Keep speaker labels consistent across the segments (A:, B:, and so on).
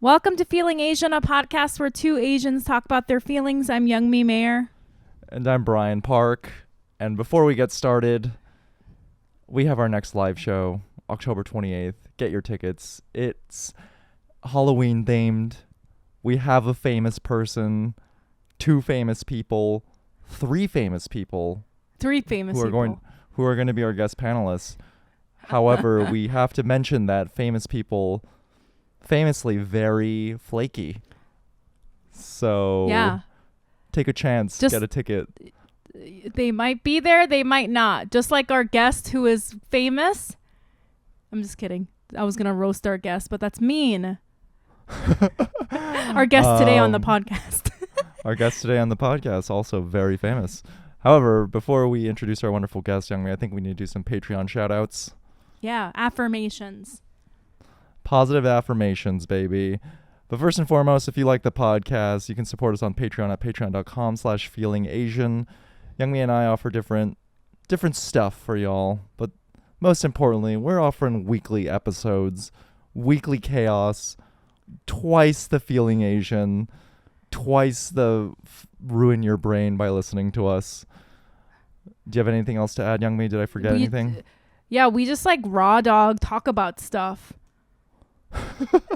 A: Welcome to Feeling Asian, a podcast where two Asians talk about their feelings. I'm Youngmi Mayer.
B: And I'm Brian Park. And before we get started, we have our next live show, October 28th. Get your tickets. It's Halloween themed. We have a famous person, two famous people, three famous people.
A: Three famous people.
B: Who are going to be our guest panelists. However, we have to mention that famous people famously very flaky. So
A: yeah,
B: take a chance, get a ticket.
A: They might be there, they might not. Just like our guest who is famous. I'm just kidding. I was going to roast our guest, but that's mean. Our guest today on the podcast.
B: Our guest today on the podcast, also very famous. However, before we introduce our wonderful guest, Youngmi, I think we need to do some Patreon shout-outs.
A: Yeah, affirmations.
B: Positive affirmations, baby. But first and foremost, if you like the podcast, you can support us on Patreon at patreon.com/feelingasian. Youngmi and I offer different stuff for y'all. But most importantly, we're offering weekly episodes, weekly chaos, twice the Feeling Asian, twice the ruin your brain by listening to us. Do you have anything else to add, Youngmi? Did I forget anything?
A: Yeah, we just like raw dog talk about stuff.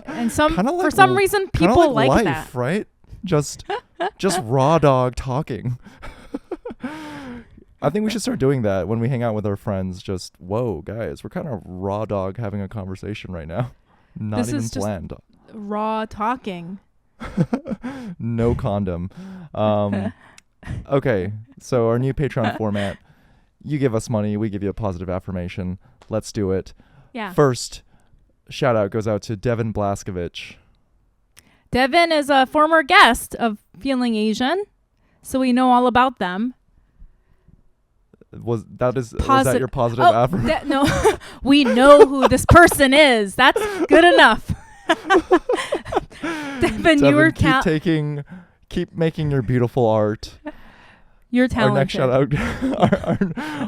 A: And for some reason people like
B: life,
A: that,
B: right? Just raw dog talking. I think we should start doing that when we hang out with our friends. Just, whoa, guys, we're kind of raw dog having a conversation right now. Not even planned.
A: Raw talking.
B: No condom. Okay, so our new Patreon format. You give us money, we give you a positive affirmation. Let's do it.
A: Yeah.
B: First, shout out goes out to Devin Blaskovich.
A: Devin is a former guest of Feeling Asian, so we know all about them.
B: Was that your positive affirmation?
A: No, we know who this person is. That's good enough. Devin, you were
B: keep making your beautiful art.
A: You're talented.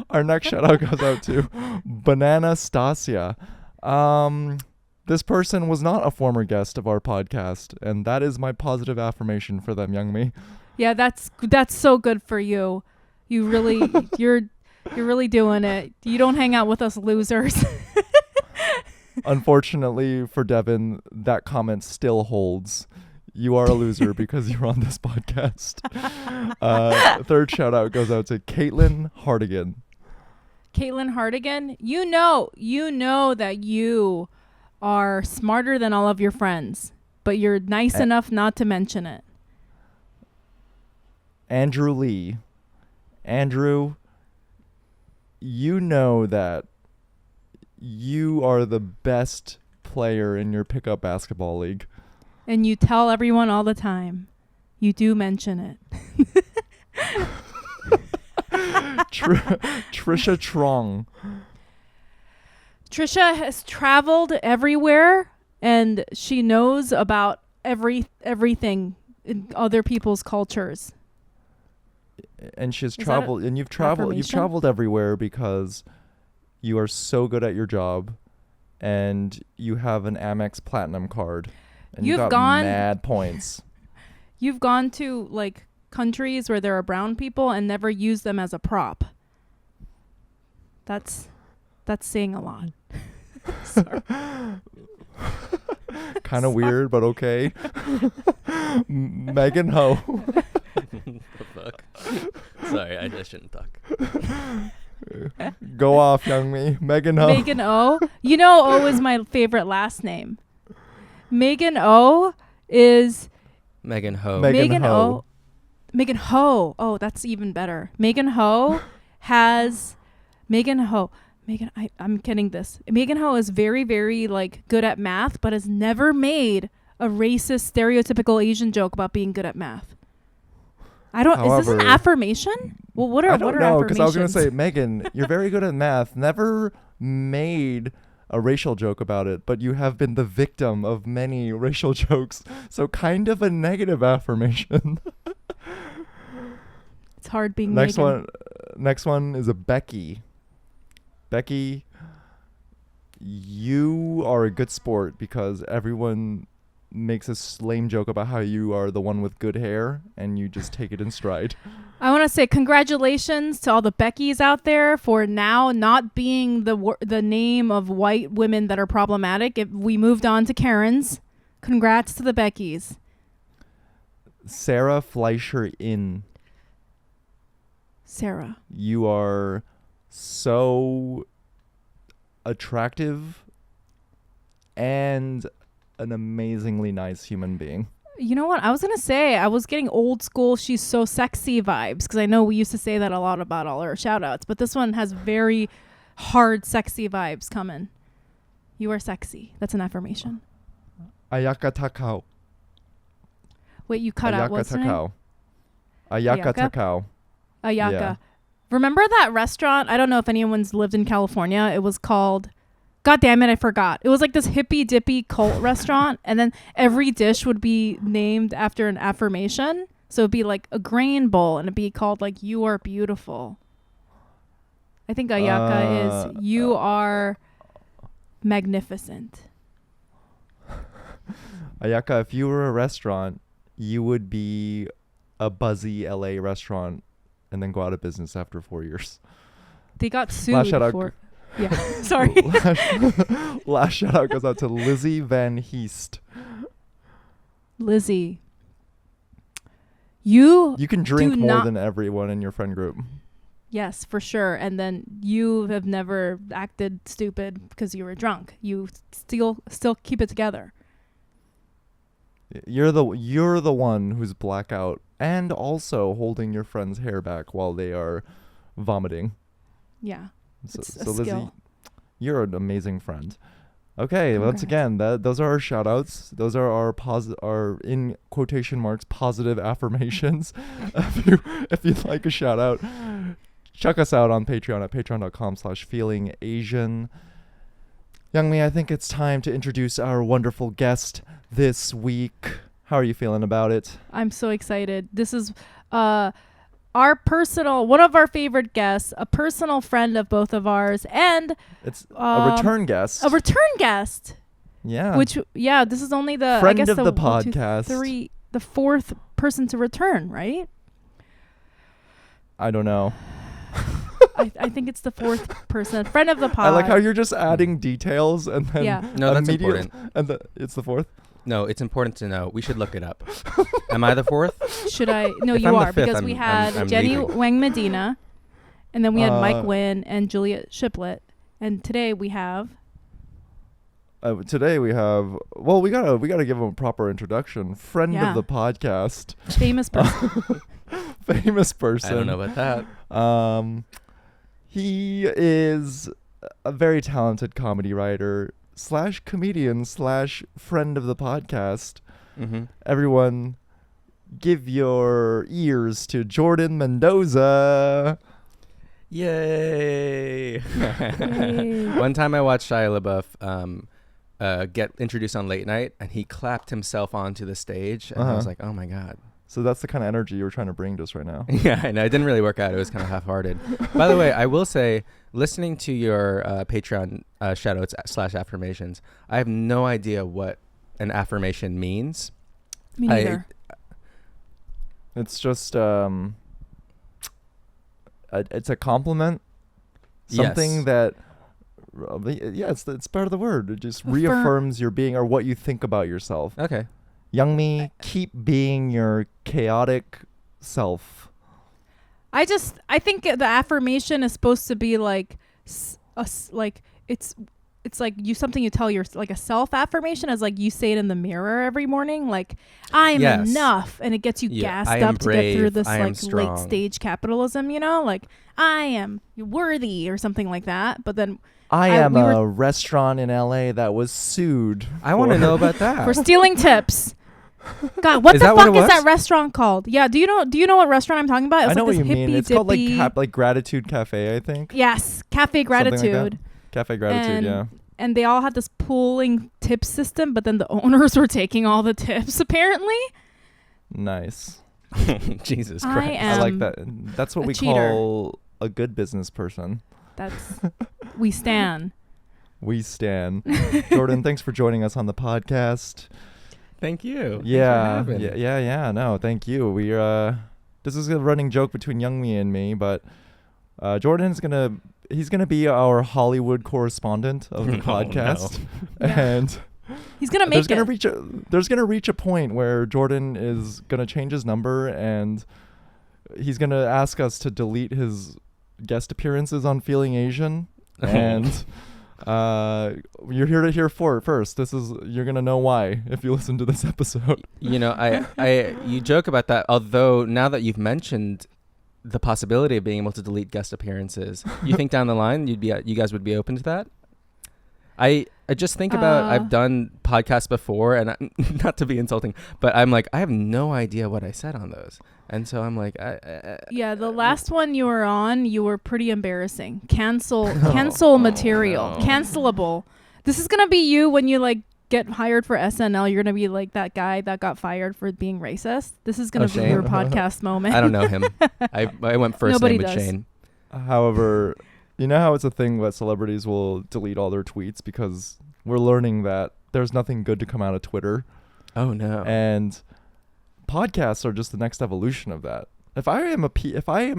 B: Our next shout out goes out to Banana Stasia. This person was not a former guest of our podcast, and that is my positive affirmation for them, Youngmi.
A: Yeah, that's so good for you. You really you're really doing it. You don't hang out with us losers.
B: Unfortunately for Devin, that comment still holds. You are a loser because you're on this podcast. Third shout out goes out to Caitlin Hardigan.
A: Caitlin Hardigan, you know that you are smarter than all of your friends, but you're nice enough not to mention it.
B: Andrew Lee. Andrew, you know that you are the best player in your pickup basketball league.
A: And you tell everyone all the time. You do mention it.
B: Trisha Trong.
A: Trisha has traveled everywhere, and she knows about everything in other people's cultures.
B: And she's traveled, and you've traveled everywhere because you are so good at your job, and you have an Amex Platinum card, and you've got mad points.
A: You've gone to like countries where there are brown people and never used them as a prop. That's saying a lot. Sorry.
B: Kind of weird, but okay. Megan Ho.
C: The fuck? Sorry, I shouldn't talk.
B: Go off, Youngmi. Megan Ho.
A: Megan O. You know, O is my favorite last name. Megan O is
C: Megan Ho.
A: Megan Ho. Megan Ho. Oh, that's even better. Megan Ho has Megan Ho. I'm kidding this. Megan Ho is very, very like good at math, but has never made a racist, stereotypical Asian joke about being good at math. However, is this an affirmation? Well, what are affirmations?
B: I don't know, because I was going to say, Megan, you're very good at math. Never made a racial joke about it, but you have been the victim of many racial jokes. So kind of a negative affirmation.
A: It's hard being
B: next
A: Megan.
B: Next one is a Becky. Becky, you are a good sport because everyone makes a lame joke about how you are the one with good hair, and you just take it in stride.
A: I want to say congratulations to all the Beckys out there for now not being the name of white women that are problematic. If we moved on to Karens, congrats to the Beckys.
B: Sarah Fleischer in.
A: Sarah.
B: You are so attractive and an amazingly nice human being.
A: You know what? I was going to say, I was getting old school, she's so sexy vibes, because I know we used to say that a lot about all our shout outs, but this one has very hard, sexy vibes coming. You are sexy. That's an affirmation.
B: Ayaka Takao.
A: Wait, you cut out what's her name?
B: Takao. Ayaka Takao.
A: Ayaka.
B: Yeah.
A: Remember that restaurant? I don't know if anyone's lived in California. It was called... God damn it, I forgot. It was like this hippy dippy cult restaurant, and then every dish would be named after an affirmation. So it'd be like a grain bowl, and it'd be called like "You are beautiful." I think Ayaka is "You are magnificent."
B: Ayaka, if you were a restaurant, you would be a buzzy LA restaurant, and then go out of business after 4 years.
A: They got sued for... Yeah, sorry.
B: Last shout out goes out to Lizzie Van Heest.
A: Lizzie, you
B: can drink more than everyone in your friend group.
A: Yes, for sure. And then you have never acted stupid because you were drunk. You still keep it together.
B: You're the one who's blackout and also holding your friend's hair back while they are vomiting.
A: Yeah.
B: So Lizzie, you're an amazing friend. Okay, once again, those are our shout outs. Those are our in quotation marks positive affirmations. if you'd like a shout out, check us out on Patreon at patreon.com/feelingasian. Youngmi, I think it's time to introduce our wonderful guest this week. How are you feeling about it?
A: I'm so excited. This is one of our favorite guests, a personal friend of both of ours, and
B: it's a return guest.
A: A return guest.
B: Yeah.
A: This is only the
B: friend of the podcast.
A: The fourth person to return, right?
B: I don't know.
A: I think it's the fourth person, friend of the pod.
B: I like how you're just adding details and then
C: no, that's important.
B: And it's the fourth.
C: No, it's important to know. We should look it up. Am I the fourth?
A: Should I? No, you are, because we had Jenny Wang Medina, and then we had Mike Wynn and Juliet Shiplet, and today we have.
B: Well, we gotta give him a proper introduction. Friend of the podcast,
A: famous person.
B: Famous person.
C: I don't know about
B: that. He is a very talented comedy writer / comedian / friend of the podcast.
C: Mm-hmm.
B: Everyone, give your ears to Jordan Mendoza.
C: Yay! One time I watched Shia LaBeouf get introduced on Late Night, and he clapped himself onto the stage, and I was like, oh my God.
B: So that's the kind of energy you were trying to bring to us right now.
C: Yeah, I know. It didn't really work out. It was kind of half-hearted. By the way, I will say, listening to your Patreon shoutouts / affirmations, I have no idea what an affirmation means.
A: Me neither.
B: It's just it's a compliment. Something that it's part of the word. It just reaffirms your being or what you think about yourself.
C: Okay.
B: Youngmi, keep being your chaotic self.
A: I think the affirmation is supposed to be like it's like something you tell your, like a self affirmation, as like you say it in the mirror every morning, like I'm enough, and it gets you gassed up to get through this like late stage capitalism, like I am worthy or something like that. But then
B: I am a restaurant in LA that was sued.
C: I want to know about that.
A: For stealing tips. God, what the fuck is that restaurant called? Yeah, do you know what restaurant I'm talking about?
B: I know what you mean. It's called like Gratitude Cafe, I think.
A: Yes, Cafe Gratitude.
B: Like Cafe Gratitude, yeah.
A: And they all had this pooling tip system, but then the owners were taking all the tips apparently.
B: Nice.
C: Jesus Christ.
B: I like that. That's what we call a good business person.
A: We stan.
B: We stan. Jordan, thanks for joining us on the podcast.
C: Thank you.
B: Yeah,
C: Thanks for having me.
B: yeah. No, thank you. This is a running joke between Youngmi and me, but Jordan's he's gonna be our Hollywood correspondent of the podcast,
A: Yeah.
B: and
A: He's gonna make
B: there's gonna reach a point where Jordan is gonna change his number, and he's gonna ask us to delete his guest appearances on Feeling Asian, and you're here to hear for it first. You're gonna know why if you listen to this episode.
C: You know, you joke about that. Although now that you've mentioned the possibility of being able to delete guest appearances, you think down the line you guys would be open to that? I just think about I've done podcasts before, and not to be insulting, but I'm like, I have no idea what I said on those, and so I'm like,
A: Yeah, the last one you were on, you were pretty embarrassing. Cancel material,
C: no.
A: cancelable. This is gonna be you when you like get hired for SNL. You're gonna be like that guy that got fired for being racist. This is gonna be
C: Shane?
A: your podcast moment.
C: I don't know him. I went first
A: Nobody
C: name with
A: does.
C: Shane.
B: However, you know how it's a thing that celebrities will delete all their tweets because we're learning that there's nothing good to come out of Twitter,
C: Oh no.
B: and podcasts are just the next evolution of that. If I am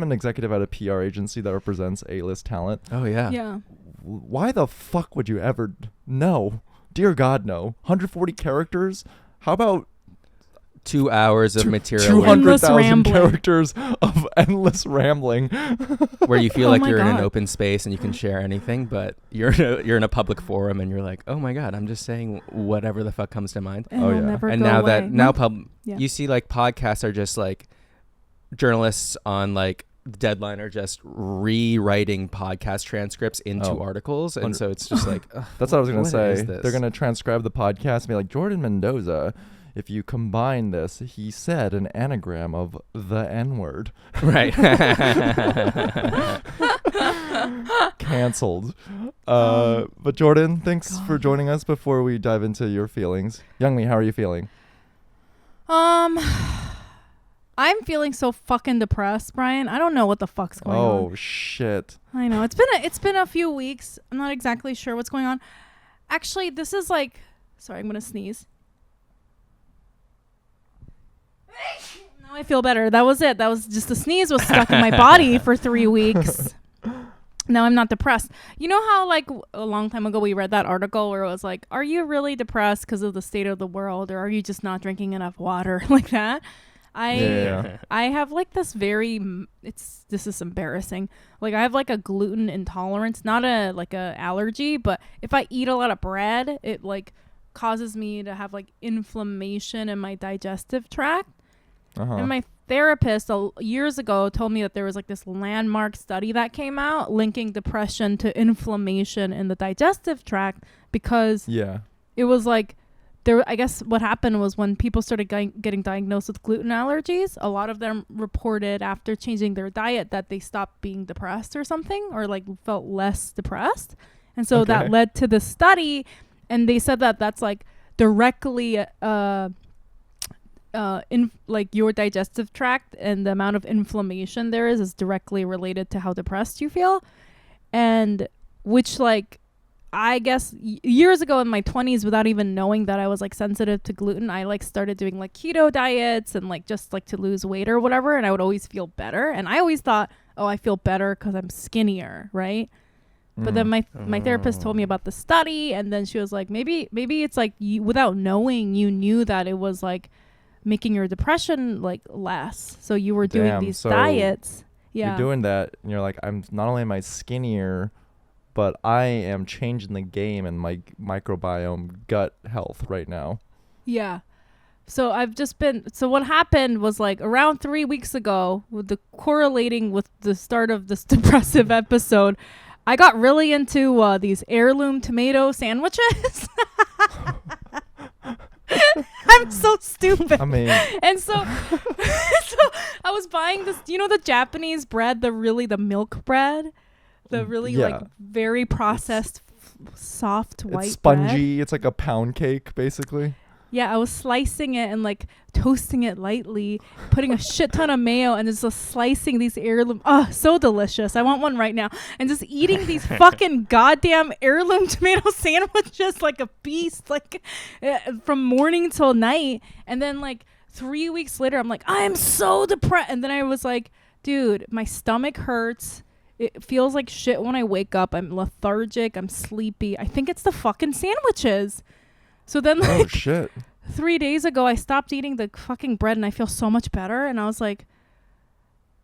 B: an executive at a PR agency that represents A-list talent,
C: Oh yeah.
A: Yeah.
B: why the fuck would you ever no? Dear God, no. 140 characters? How about
C: 2 hours of material where,
A: Endless
B: 200,000
A: rambling.
B: characters of endless rambling?
C: where you feel
A: Oh
C: like
A: my
C: you're in an
A: God.
C: open space and you can share anything, but you're in a public forum and you're like, oh my God, I'm just saying whatever the fuck comes to mind.
A: And
B: Oh,
A: it'll
B: yeah.
A: never
C: And
A: go
C: now
A: away.
C: that
A: Yeah.
C: you see like podcasts are just like journalists on like Deadline are just rewriting podcast transcripts into
B: Oh.
C: articles, and so it's just like ugh,
B: That's what I was going to
C: what is
B: say.
C: this?
B: They're going to transcribe the podcast and be like, Jordan Mendoza, if you combine this, he said an anagram of the N-word.
C: right.
B: Canceled. But Jordan, thanks for joining us. Before we dive into your feelings, Youngmi, how are you feeling?
A: I'm feeling so fucking depressed, Brian. I don't know what the fuck's going on.
B: Oh shit.
A: I know. It's been a few weeks. I'm not exactly sure what's going on. Actually, this is like sorry, I'm gonna sneeze. Now I feel better. That was it. That was just the sneeze was stuck in my body for 3 weeks. Now I'm not depressed. You know how like a long time ago we read that article where it was like, are you really depressed because of the state of the world, or are you just not drinking enough water? Like that.
B: Yeah.
A: I have like this this is embarrassing. Like I have like a gluten intolerance, not a allergy, but if I eat a lot of bread, it like causes me to have like inflammation in my digestive tract.
B: Uh-huh.
A: And my therapist years ago told me that there was like this landmark study that came out linking depression to inflammation in the digestive tract, because
B: Yeah.
A: it was like I guess what happened was when people started getting diagnosed with gluten allergies, a lot of them reported after changing their diet that they stopped being depressed or something, or like felt less depressed. And so that
B: Okay.
A: led to the study, and they said that that's like directly in like your digestive tract, and the amount of inflammation there is directly related to how depressed you feel. And which like I guess years ago in my 20s, without even knowing that I was like sensitive to gluten, I like started doing like keto diets and like just like to lose weight or whatever, and I would always feel better. And I always thought, oh, I feel better because I'm skinnier, right? But then my therapist told me about the study, and then she was like, maybe it's like you, without knowing, you knew that it was like making your depression like less, so you were doing
B: Damn,
A: these
B: so
A: diets. Yeah.
B: You're doing that, and you're like, I'm not only am I skinnier, but I am changing the game in my microbiome gut health right now.
A: Yeah. So so what happened was like around 3 weeks ago, with the correlating with the start of this depressive episode, I got really into these heirloom tomato sandwiches. I'm so stupid.
B: I mean,
A: And so I was buying this, you know, the Japanese bread, the milk bread, the really
B: Yeah.
A: like very processed, soft white
B: it's
A: bread.
B: spongy. It's like a pound cake, basically.
A: Yeah, I was slicing it and like toasting it lightly, putting a shit ton of mayo and just slicing these heirloom. Oh, so delicious. I want one right now. And just eating these fucking goddamn heirloom tomato sandwiches like a beast, like from morning till night. And then like 3 weeks later, I'm like, I'm so depressed. And then I was like, dude, my stomach hurts. It feels like shit when I wake up. I'm lethargic. I'm sleepy. I think it's the fucking sandwiches. So then, like,
B: Oh shit.
A: 3 days ago, I stopped eating the fucking bread and I feel so much better. And I was like,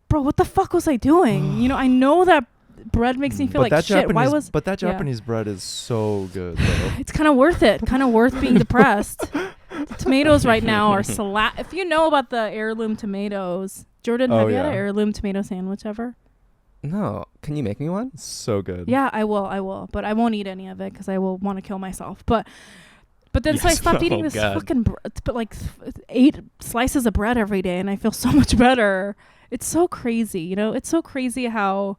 A: bro, what the fuck was I doing? You know, I know that bread makes me feel
B: But
A: like
B: that
A: shit. Why was...
B: But that
A: yeah.
B: Japanese bread is so good, though.
A: It's kind of worth it. Kind of worth being depressed. The tomatoes right now are if you know about the heirloom tomatoes. Jordan, have you had an heirloom tomato sandwich ever?
C: No. Can you make me one?
B: So good.
A: Yeah, I will. But I won't eat any of it because I will want to kill myself. But then so I
C: Yes.
A: stopped eating
C: Oh,
A: this
C: God.
A: fucking but like 8 slices of bread every day and I feel so much better. It's so crazy, you know? It's so crazy how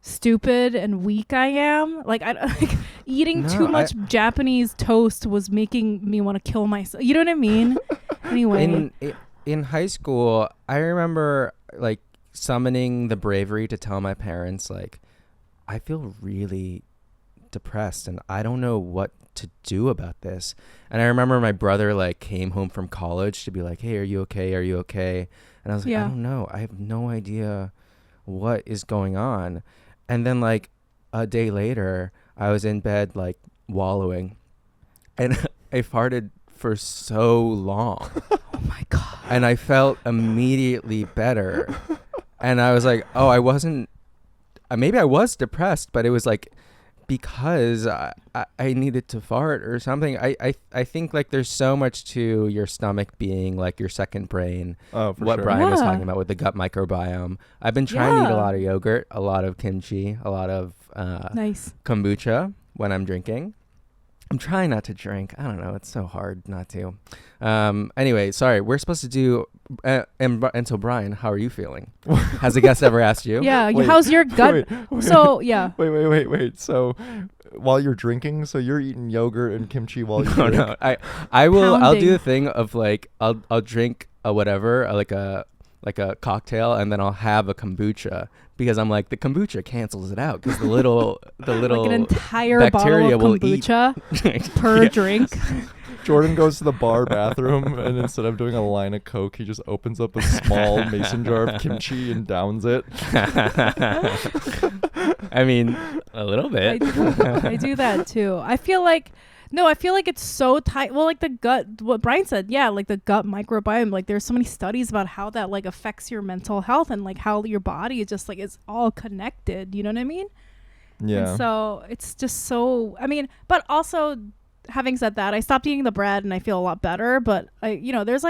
A: stupid and weak I am. Like like eating too much Japanese toast was making me want to kill myself. You know what I mean? Anyway.
C: In high school, I remember like summoning the bravery to tell my parents like, I feel really depressed and I don't know what to do about this. And I remember my brother like came home from college to be like, hey, are you okay? Are you okay? And I was like, I don't know. I have no idea what is going on. And then like a day later, I was in bed like wallowing and I farted for so long.
A: Oh my God.
C: And I felt immediately better. And I was like, oh, I wasn't, maybe I was depressed, but it was like because I needed to fart or something. I think like there's so much to your stomach being like your second brain.
B: Oh, for
C: what
B: sure.
C: Brian was
A: Yeah.
C: talking about with the gut microbiome. I've been trying to eat a lot of yogurt, a lot of kimchi, a lot of
A: Nice.
C: kombucha when I'm drinking. I'm trying not to drink. I don't know. It's so hard not to. Anyway, sorry. We're supposed to do... and so, Brian, how are you feeling? Has a guest ever asked you?
A: Yeah.
B: Wait,
A: How's your gut?
B: wait.
A: So, yeah.
B: Wait. So, while you're drinking, so you're eating yogurt and kimchi while you drink?
C: No. I will... I'll do
A: Pounding.
C: the thing of like... I'll drink a whatever, like a cocktail, and then I'll have a kombucha because I'm like, the kombucha cancels it out because the little
A: Like an entire
C: bacteria
A: bottle
C: will
A: of kombucha per drink.
B: Jordan goes to the bar bathroom and instead of doing a line of Coke, he just opens up a small mason jar of kimchi and downs it.
C: I mean, a little bit.
A: I do that too. I feel like it's so tight. Well, like the gut, what Brian said, yeah, like the gut microbiome, like there's so many studies about how that like affects your mental health and like how your body is just like, it's all connected. You know what I mean?
B: Yeah.
A: And so it's just so, I mean, but also having said that, I stopped eating the bread and I feel a lot better, but there's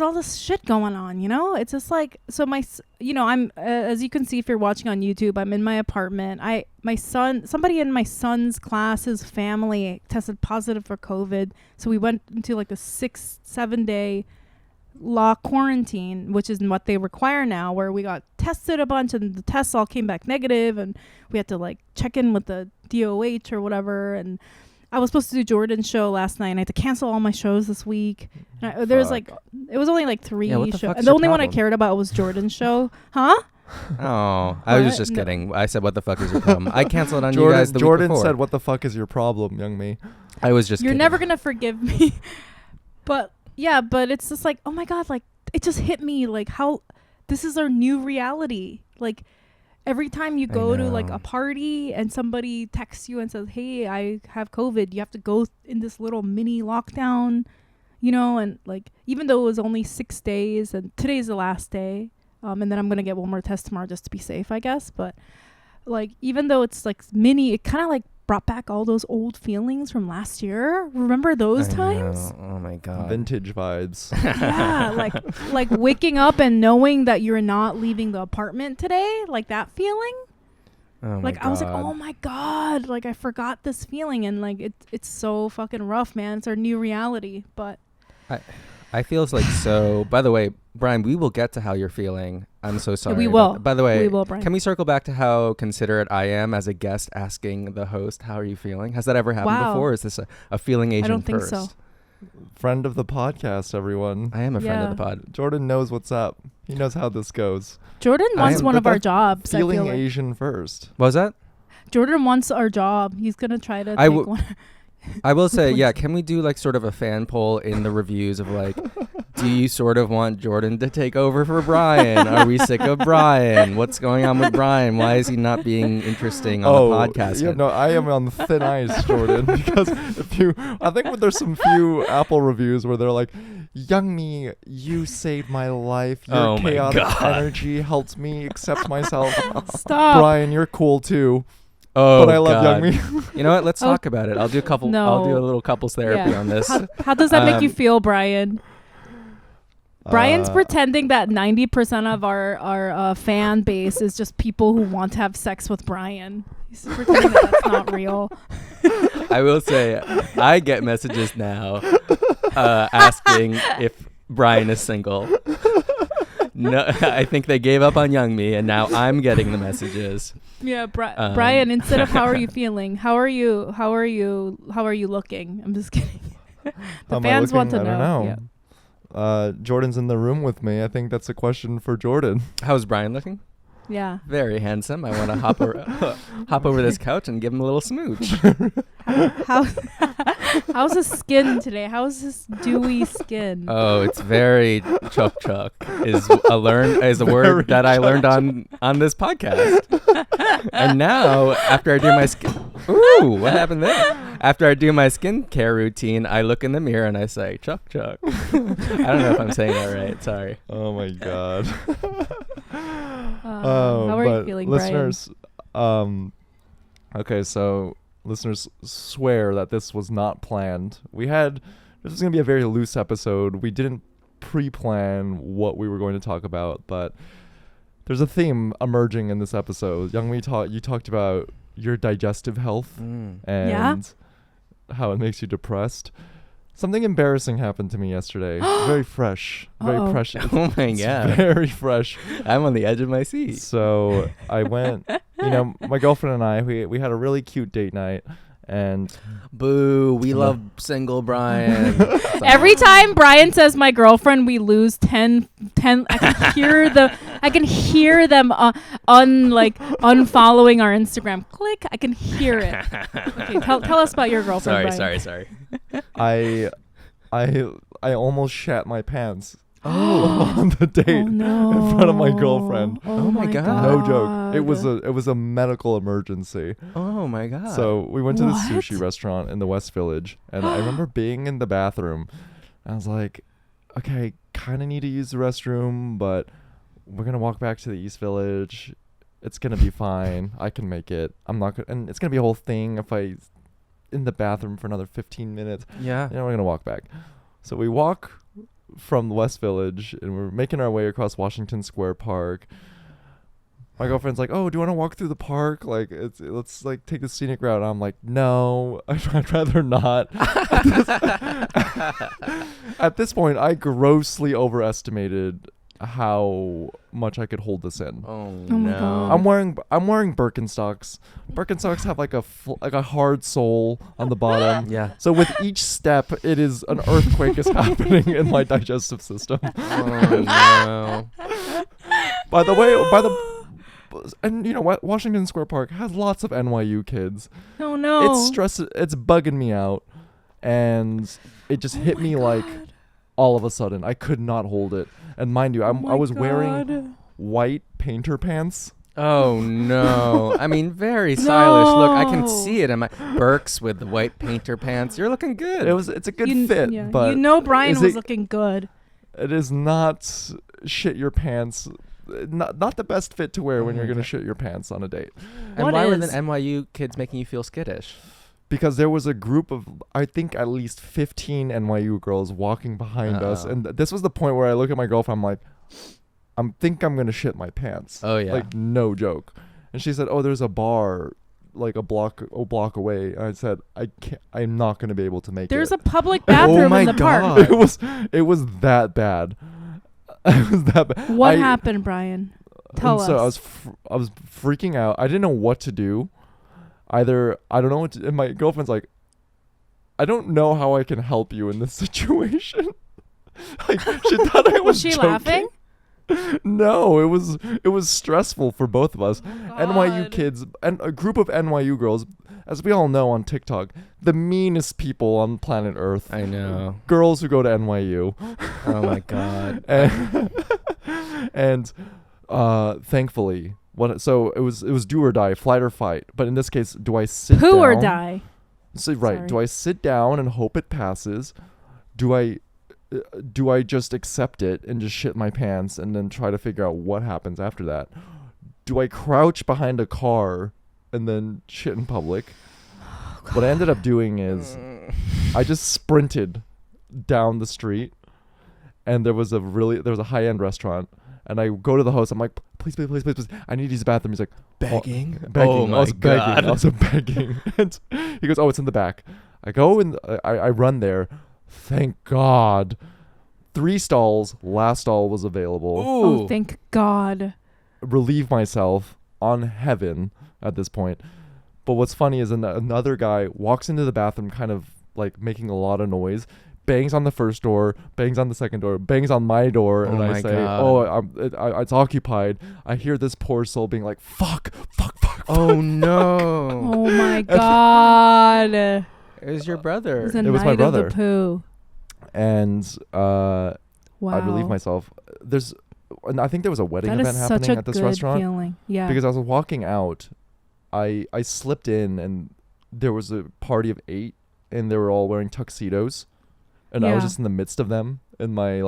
A: all this shit going on, you know? It's just like, so I'm, as you can see if you're watching on YouTube, I'm in my apartment. Somebody in my son's class, his family tested positive for COVID. So we went into like a 6-7 day law quarantine, which is what they require now, where we got tested a bunch and the tests all came back negative and we had to like check in with the DOH or whatever. And I was supposed to do Jordan's show last night and I had to cancel all my shows this week. And there was like, it was only like 3
C: Yeah, what the
A: shows.
C: fuck's
A: And the
C: your
A: only one I
C: problem?
A: cared about was Jordan's show. Huh?
C: Oh, I was
A: What?
C: just
A: No.
C: kidding. I said, what the fuck is your problem? I canceled on you
B: Jordan,
C: guys the week
B: Jordan
C: before.
B: said, "What the fuck is your problem, young me?"
C: I was just
A: You're
C: kidding.
A: never going to forgive me. But yeah, but it's just like, oh my God, like it just hit me like how this is our new reality. Like every time you
C: I
A: go to like
C: know.
A: a party and somebody texts you and says, hey, I have COVID, you have to go in this little mini lockdown, you know, and like even though it was only 6 days and today's the last day, and then I'm going to get one more test tomorrow just to be safe, I guess. But like even though it's like mini, it kind of like brought back all those old feelings from last year. Remember those
C: I
A: times?
C: know. Oh my god.
B: Vintage vibes.
A: Yeah, like waking up and knowing that you're not leaving the apartment today, like that feeling.
C: Oh my
A: Like
C: god.
A: I was like, oh my God, like I forgot this feeling, and like it's so fucking rough, man. It's our new reality. But
C: I feel like so. By the way, Brian, we will get to how you're feeling. I'm so sorry.
A: we will.
C: By the way,
A: We will, Brian.
C: can we circle back to how considerate I am as a guest asking the host, how are you feeling? Has that ever happened
A: Wow.
C: before? Or is this a feeling Asian
A: I don't think
C: first?
A: so.
B: Friend of the podcast, everyone.
C: I am a friend
A: Yeah.
C: of the pod.
B: Jordan knows what's up. He knows how this goes.
A: Jordan
C: I
A: wants
C: am-
A: one
B: but
A: of our
B: that's
A: jobs. I
B: Feeling
A: feel like.
B: Asian first.
C: What was that?
A: Jordan wants our job. He's gonna try to
C: I
A: take
C: w-
A: one.
C: I will say,
A: Please.
C: yeah, can we do like sort of a fan poll in the reviews of like, do you sort of want Jordan to take over for Brian? Are we sick of Brian? What's going on with Brian? Why is he not being interesting on the podcast?
B: Yeah, no, I am on thin ice, Jordan, because I think there's some few Apple reviews where they're like, "Young me, you saved my life. Your
C: Oh my
B: chaotic
C: God.
B: energy helped me accept myself.
A: Stop.
B: Brian, you're cool too,
C: Oh,
B: but I love
C: God.
B: Young me."
C: You know what? Let's
A: Oh.
C: talk about it. I'll do a couple. I'll do a
A: No.
C: little couples therapy
A: Yeah.
C: on this.
A: How does that make you
C: Um,
A: feel, Brian? Brian's
B: Uh,
A: pretending that 90% of our fan base is just people who want to have sex with Brian. He's pretending that that's not real.
C: I will say, I get messages now asking if Brian is single. No, I think they gave up on Young Me, and now I'm getting the messages.
A: Yeah,
C: Um,
A: Brian. Instead of how are you feeling, how are you looking? I'm just kidding. The
B: How am I
A: fans want to
B: looking? I
A: know.
B: don't know. Jordan's in the room with me. I think that's a question for Jordan.
C: How's Brian looking?
A: Yeah.
C: Very handsome. I want to hop over this couch and give him a little smooch.
A: How how's his skin today? How's his dewy skin?
C: Oh, it's very chuk chuk is a word that I learned on this podcast. And now after I do my what happened there? After I do my skincare routine, I look in the mirror and I say chuk chuk. I don't know if I'm saying that right. Sorry.
B: Oh my God.
A: How are you
B: but
A: feeling,
B: listeners? Okay, so listeners, swear that this was not planned. This was gonna be a very loose episode. We didn't pre-plan what we were going to talk about, but there's a theme emerging in this episode. Youngmi, you talked about your digestive health
C: Mm.
B: and how it makes you depressed. Something embarrassing happened to me yesterday. It's very fresh, very
A: Uh-oh.
B: precious.
C: Oh my
B: It's
C: God.
B: very fresh.
C: I'm on the edge of my seat.
B: So I went, my girlfriend and I, we had a really cute date night, and
C: Boo, we love single Brian.
A: Every time Brian says my girlfriend, we lose 10 I can hear them unfollowing our Instagram. Click. I can hear it. Okay, tell us about your girlfriend, Brian.
C: Sorry.
B: I almost shat my pants on the date
A: Oh, no.
B: in front of my girlfriend.
C: Oh my God.
B: No joke. It was a medical emergency.
C: Oh my God.
B: So we went to this
A: What?
B: sushi restaurant in the West Village, and I remember being in the bathroom. I was like, okay, kind of need to use the restroom, but we're gonna walk back to the East Village. It's gonna be fine. I can make it. I'm not gonna, and it's gonna be a whole thing if I in the bathroom for another 15 minutes.
C: yeah.
B: We're gonna walk back. So we walk from the West Village, and we're making our way across Washington Square Park. My girlfriend's like, "Oh, do you want to walk through the park? Like, let's like take the scenic route." And I'm like, "No, I'd rather not." At this point, I grossly overestimated how much I could hold this in.
C: Oh,
A: my
C: no.
A: God.
B: I'm wearing Birkenstocks. Birkenstocks have like a hard sole on the bottom.
C: Yeah.
B: So with each step, it is an earthquake is happening in my digestive system.
C: Oh no.
B: And Washington Square Park has lots of NYU kids.
A: Oh no.
B: It's bugging me out, and it just hit me like all of a sudden. I could not hold it. And mind you, I was wearing white painter pants.
C: Oh no. I mean, very stylish. Look, I can see it in my Birks with the white painter pants. You're looking good.
B: It's a good fit, but
A: Brian
B: is
A: was
B: it-
A: looking good.
B: it is not shit your pants. Not the best fit to wear when you're gonna shit your pants on a date.
C: And
A: What
C: why were
A: is-
C: the NYU kids making you feel skittish?
B: Because there was a group of, I think, at least 15 NYU girls walking behind us.
C: Uh-oh.
B: And this was the point where I look at my girlfriend, I'm like, I'm going to shit my pants.
C: Oh, yeah.
B: Like, no joke. And she said, oh, there's a bar like a block away. And I said, I'm not going to be able to make
A: There's
B: it.
A: a public bathroom
C: my
A: in the park.
C: God.
B: It was that bad. It was that bad.
A: What happened, Brian? Tell us.
B: So I was freaking out. I didn't know what to do. Either I don't know what to, and my girlfriend's like, I don't know how I can help you in this situation. Like, she thought I was
A: she
B: joking.
A: laughing?
B: No, it was stressful for both of us. NYU
A: God.
B: kids and a group of NYU girls, as we all know on TikTok, the meanest people on planet Earth.
C: I know.
B: Girls who go to NYU.
C: Oh my God.
B: And thankfully, so it was do or die, flight or fight. But in this case, do I sit
A: Poo
B: down?
A: or die?
B: So, right.
A: Sorry.
B: Do I sit down and hope it passes? Do I just accept it and just shit my pants and then try to figure out what happens after that? Do I crouch behind a car and then shit in public? What I ended up doing is I just sprinted down the street, and there was a high-end restaurant, and I go to the host. I'm like, please, I need to use the bathroom. He's like,
C: Begging?
B: begging.
C: Oh my
B: I was begging.
C: God.
B: I was begging. And he goes, oh, it's in the back. I go and I run there. Thank God. 3 stalls. Last stall was available.
C: Ooh.
A: Oh, thank God.
B: Relieve myself on heaven at this point. But what's funny is another guy walks into the bathroom kind of like making a lot of noise, bangs on the first door, bangs on the second door, bangs on my door, and
C: Oh
B: I
C: my
B: say,
C: God.
B: it's occupied. I hear this poor soul being like, fuck.
C: Oh no.
A: Oh my God. It
C: It was your brother.
A: was a
B: It was my
A: night of the
B: brother.
A: poo.
B: And
A: Wow.
B: I relieve myself. And I think there was a wedding
A: That
B: event
A: is such
B: happening
A: a
B: at this
A: good
B: restaurant.
A: feeling. Yeah.
B: Because I was walking out, I slipped in, and there was a party of 8, and they were all wearing tuxedos, and I was
A: Yeah.
B: just in the midst of them, and my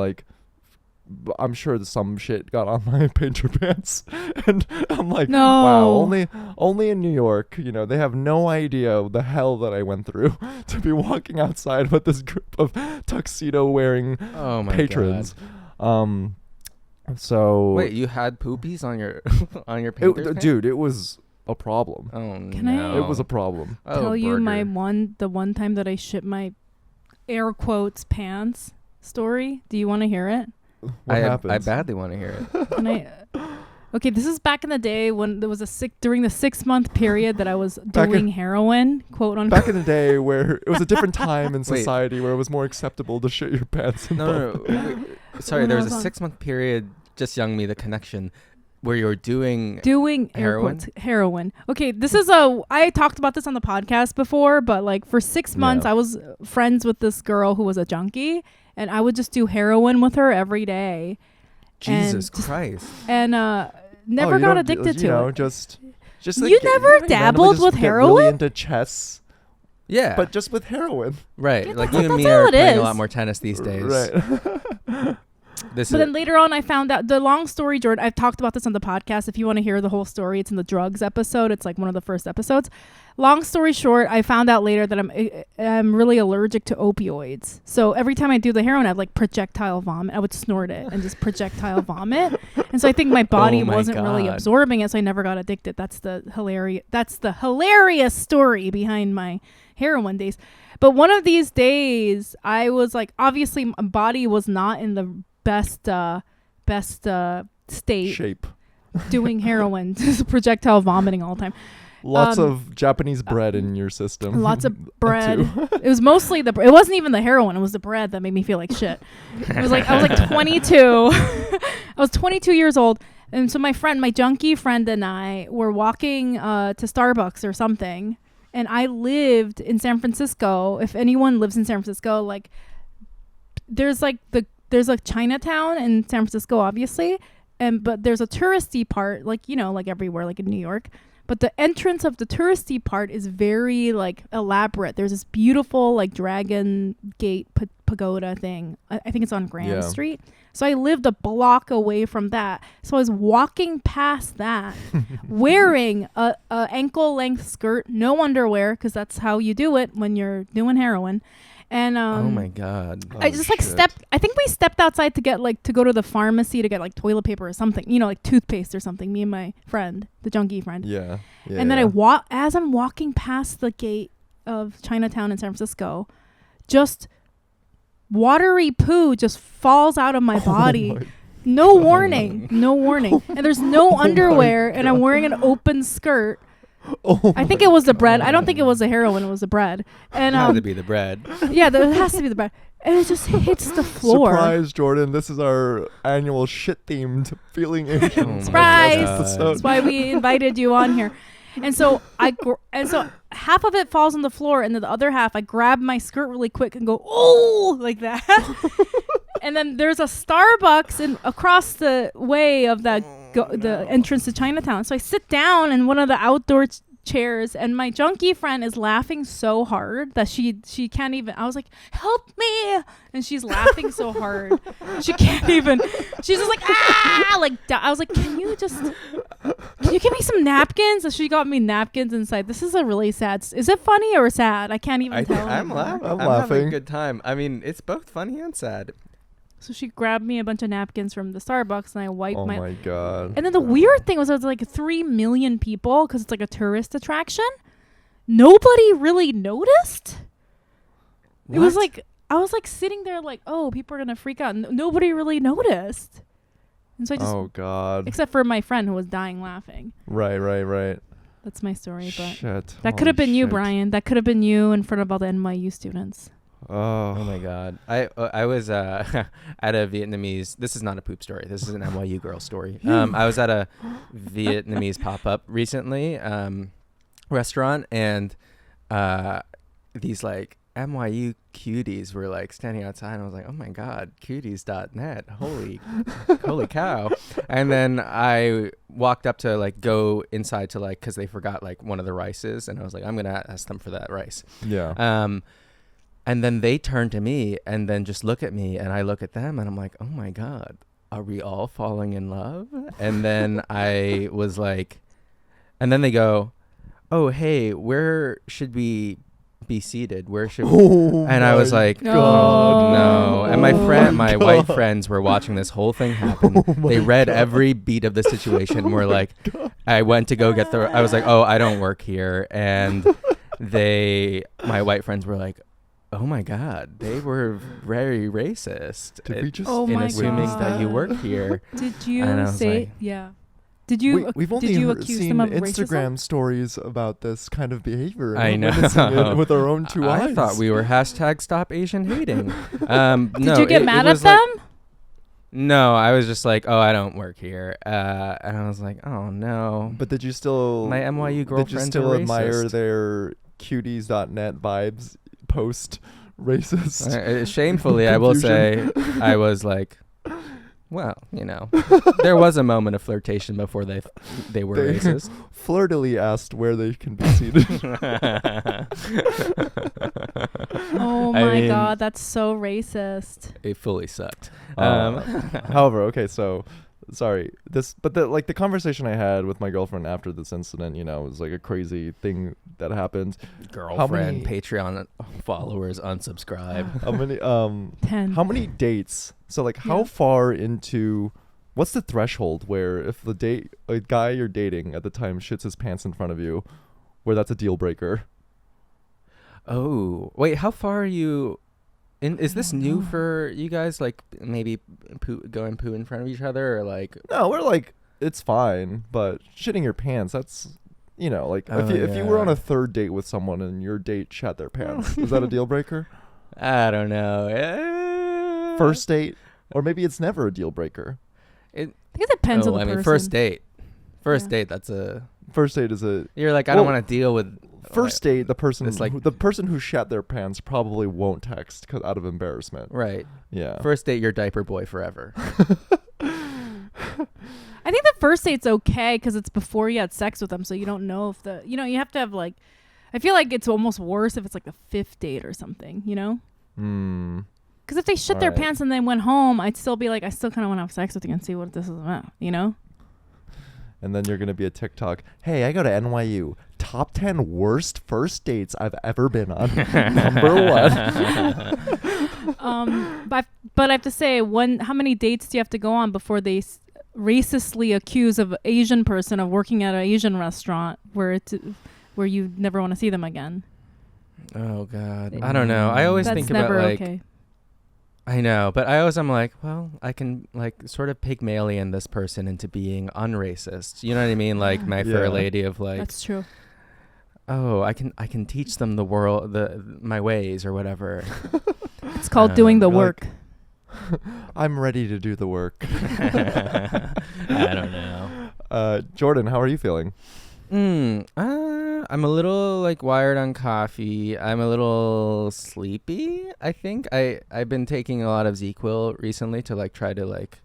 B: I'm sure some shit got on my painter pants, and I'm like,
A: No.
B: wow, only in New York, they have no idea the hell that I went through to be walking outside with this group of tuxedo wearing
C: Oh my
B: patrons.
C: God.
B: So
C: Wait, you had poopies on your on your painter's pants?
B: dude, it was a problem.
C: Oh
A: Can I-
C: no.
B: It was a problem.
C: Oh,
A: tell you
C: burger.
A: the one time that I shit my air quotes pants story. Do you want to hear it?
B: What
C: I
B: happened?
C: badly want to hear it.
A: Can I? Okay, this is back in the day when there was during the 6-month period that I was
B: Back in-
A: doing heroin, quote unquote.
B: Back in the day where it was a different time in
C: Wait.
B: society where it was more acceptable to shit your pants in
C: No.
B: public.
C: Wait, sorry,
A: When
C: there
A: I
C: was a
A: was on-
C: 6-month period. Just young me the connection where you were doing.
A: Doing air
C: Heroin?
A: quotes heroin. Okay, this is I talked about this on the podcast before, but like for 6 months
B: Yeah.
A: I was friends with this girl who was a junkie, and I would just do heroin with her every day,
C: Jesus
A: and-
C: Christ.
A: and never
B: Oh, you
A: got
B: don't
A: addicted to it.
B: just
A: You never
B: randomly
A: dabbled
B: just
A: with
B: get
A: heroin?
B: Really into chess,
C: Yeah.
B: but just with heroin.
C: right.
A: Yeah,
C: Like
A: that's
C: you and me
A: all
C: are
A: it
C: playing a
A: is.
C: lot more tennis these days.
B: Right.
C: This
A: But
C: is
A: then later on, I found out the long story, Jordan. I've talked about this on the podcast. If you want to hear the whole story, it's in the drugs episode. It's like one of the first episodes. Long story short, I found out later that I'm really allergic to opioids. So every time I do the heroin, I have like projectile vomit. I would snort it and just projectile vomit. And so I think my body
C: Oh my
A: wasn't really
C: God.
A: absorbing it, so I never got addicted. That's the hilarious story behind my heroin days. But one of these days, I was like, obviously, my body was not in the best state
B: Shape.
A: doing heroin, just projectile vomiting all the time.
B: Lots of Japanese bread in your system.
A: Lots of bread.
B: too.
A: It was mostly it wasn't even the heroin, it was the bread that made me feel like shit. I was like 22. I was 22 years old, and so my junkie friend and I were walking to Starbucks or something, and I lived in San Francisco. If anyone lives in San Francisco, like there's a Chinatown in San Francisco, obviously, but there's a touristy part, like like everywhere, like in New York. But the entrance of the touristy part is very like elaborate. There's this beautiful like Dragon Gate pagoda thing. I think it's on Grand Street. So I lived a block away from that. So I was walking past that, wearing a ankle length skirt, no underwear, because that's how you do it when you're doing heroin. And
C: Oh my god.
A: I just like stepped. I think we stepped outside to get like to go to the pharmacy to get like toilet paper or something. You know, like toothpaste or something. Me and my friend, the junkie friend.
B: Yeah.
A: And then as I'm walking past the gate of Chinatown in San Francisco, just watery poo just falls out of my body. No warning. No warning. And there's no underwear, and I'm wearing an open skirt. I think it was the bread. I don't think it was the heroin. It was the bread. And
C: Had to be the bread.
A: yeah, it has to be the bread. And it just hits the floor.
B: Surprise, Jordan. This is our annual shit-themed Feeling Asian.
A: Surprise! That's why we invited you on here. And so so half of it falls on the floor, and then the other half, I grab my skirt really quick and go, oh, like that. And then there's a Starbucks across the way of the entrance to Chinatown. So I sit down in one of the outdoor chairs, and my junkie friend is laughing so hard that she can't even. I was like, help me, and she's laughing so hard she can't even. She's just like, ah, like I was like, can you give me some napkins? So she got me napkins inside. This is a really sad. Is it funny or sad? I can't even tell.
C: I'm
B: I'm
C: having
B: laughing.
C: a good time. I mean, it's both funny and sad.
A: So she grabbed me a bunch of napkins from the Starbucks, and I wiped
B: Oh my god.
A: And then the weird thing was, there was like 3 million people because it's like a tourist attraction. Nobody really noticed. It was like, I was like sitting there like, oh, people are gonna freak out. Nobody really noticed. And so I just,
B: Oh god.
A: except for my friend who was dying laughing.
B: Right.
A: That's my story. But
B: Shit.
A: that could have been you,
B: Shit.
A: Brian. That could have been you in front of all the NYU students.
B: Oh
C: my god. I was at a Vietnamese. This is not a poop story. This is an NYU girl story. I was at a Vietnamese pop-up recently restaurant, and these like NYU cuties were like standing outside, and I was like, oh my god, cuties.net, holy cow. And then I walked up to like go inside to like, because they forgot like one of the rices, and I was like, I'm gonna ask them for that rice.
B: yeah.
C: And then they turn to me and then just look at me, and I look at them, and I'm like, oh my god, are we all falling in love? And then I was like, and then they go, oh hey, where should we be seated? Where should we? And I was like,
A: God.
C: no. And my white friends were watching this whole thing happen. They read every beat of the situation and were like, I went to go get I was like, oh, I don't work here. And my white friends were like, oh my god, they were very racist.
B: Did we just
A: Oh
C: in
A: my
C: assuming
A: God.
C: that you work here.
A: Did
C: And I
A: you
C: was
A: say,
C: like-
A: yeah. Did you,
B: we've only
A: did you accuse
B: seen
A: them of
B: Instagram
A: racism?
B: stories about this kind of behavior. and
C: I
B: we're
C: know.
B: witnessing it with our own two eyes.
C: I thought we were hashtag stop Asian hating.
A: Did you get mad at them?
C: No, I was just like, oh, I don't work here. And I was like, oh no.
B: But did you still
C: My NYU
B: did
C: girlfriends
B: you still
C: are
B: admire
C: racist.
B: their cuties.net vibes post racist?
C: Shamefully, I will say, I was like, well, you know, there was a moment of flirtation before they were
B: They
C: racist.
B: flirtily asked where they can be seated.
A: Oh
C: I
A: my
C: mean-
A: god, that's so racist.
C: It fully sucked.
B: However, okay, so sorry. The conversation I had with my girlfriend after this incident, you know, was like a crazy thing that happened.
C: Girlfriend,
B: many-
C: Patreon followers, unsubscribe.
B: How many
A: 10.
B: how many dates? So like how
A: Yeah.
B: far into what's the threshold where if a guy you're dating at the time shits his pants in front of you, where that's a deal breaker?
C: Oh, wait, how far are you? Is this
A: don't
C: new
A: know.
C: for you guys? Like maybe going poo in front of each other, or like?
B: No, we're like it's fine, but shitting your pants, that's you know, like
C: Oh,
B: if you were on
C: yeah.
B: a third date with someone and your date shat their pants, is that a deal breaker?
C: I don't know.
B: First date, or maybe it's never a deal breaker.
A: I think it depends on the
C: I
A: person.
C: mean, first date. First
A: Yeah.
C: date. That's a.
B: First date is a
C: You're like, I don't
B: Well,
C: want to deal with.
B: first date. The person
C: It's like-
B: the person who shat their pants probably won't text out of embarrassment.
C: Right.
B: Yeah.
C: First date, your diaper boy forever.
A: I think the first date's okay because it's before you had sex with them, so you don't know if you have to have like. I feel like it's almost worse if it's like the 5th date or something, you know?
B: Hmm.
A: Because if they shit their
B: Alright.
A: pants and then went home, I'd still be like, I still kind of want to have sex with you and see what this is about, you know?
B: And then you're gonna be a TikTok. Hey, I go to NYU. top 10 worst first dates I've ever been on. Number 1.
A: But I have to say, how many dates do you have to go on before they racistly accuse of Asian person of working at an Asian restaurant where you never want to see them again?
C: Oh God, I don't know. I always
A: That's
C: think about
A: never
C: like.
A: okay.
C: I know, but I'm like, well, I can like sort of Pygmalion this person into being unracist. You know what I mean? Like my Fair Lady of like.
A: That's true.
C: Oh, I can teach them the world, my ways or whatever.
A: It's called doing the work.
B: I'm ready to do the work.
C: I don't know.
B: Jordan, how are you feeling?
C: I'm a little like wired on coffee. I'm a little sleepy. I think I've been taking a lot of ZQuil recently to like try to like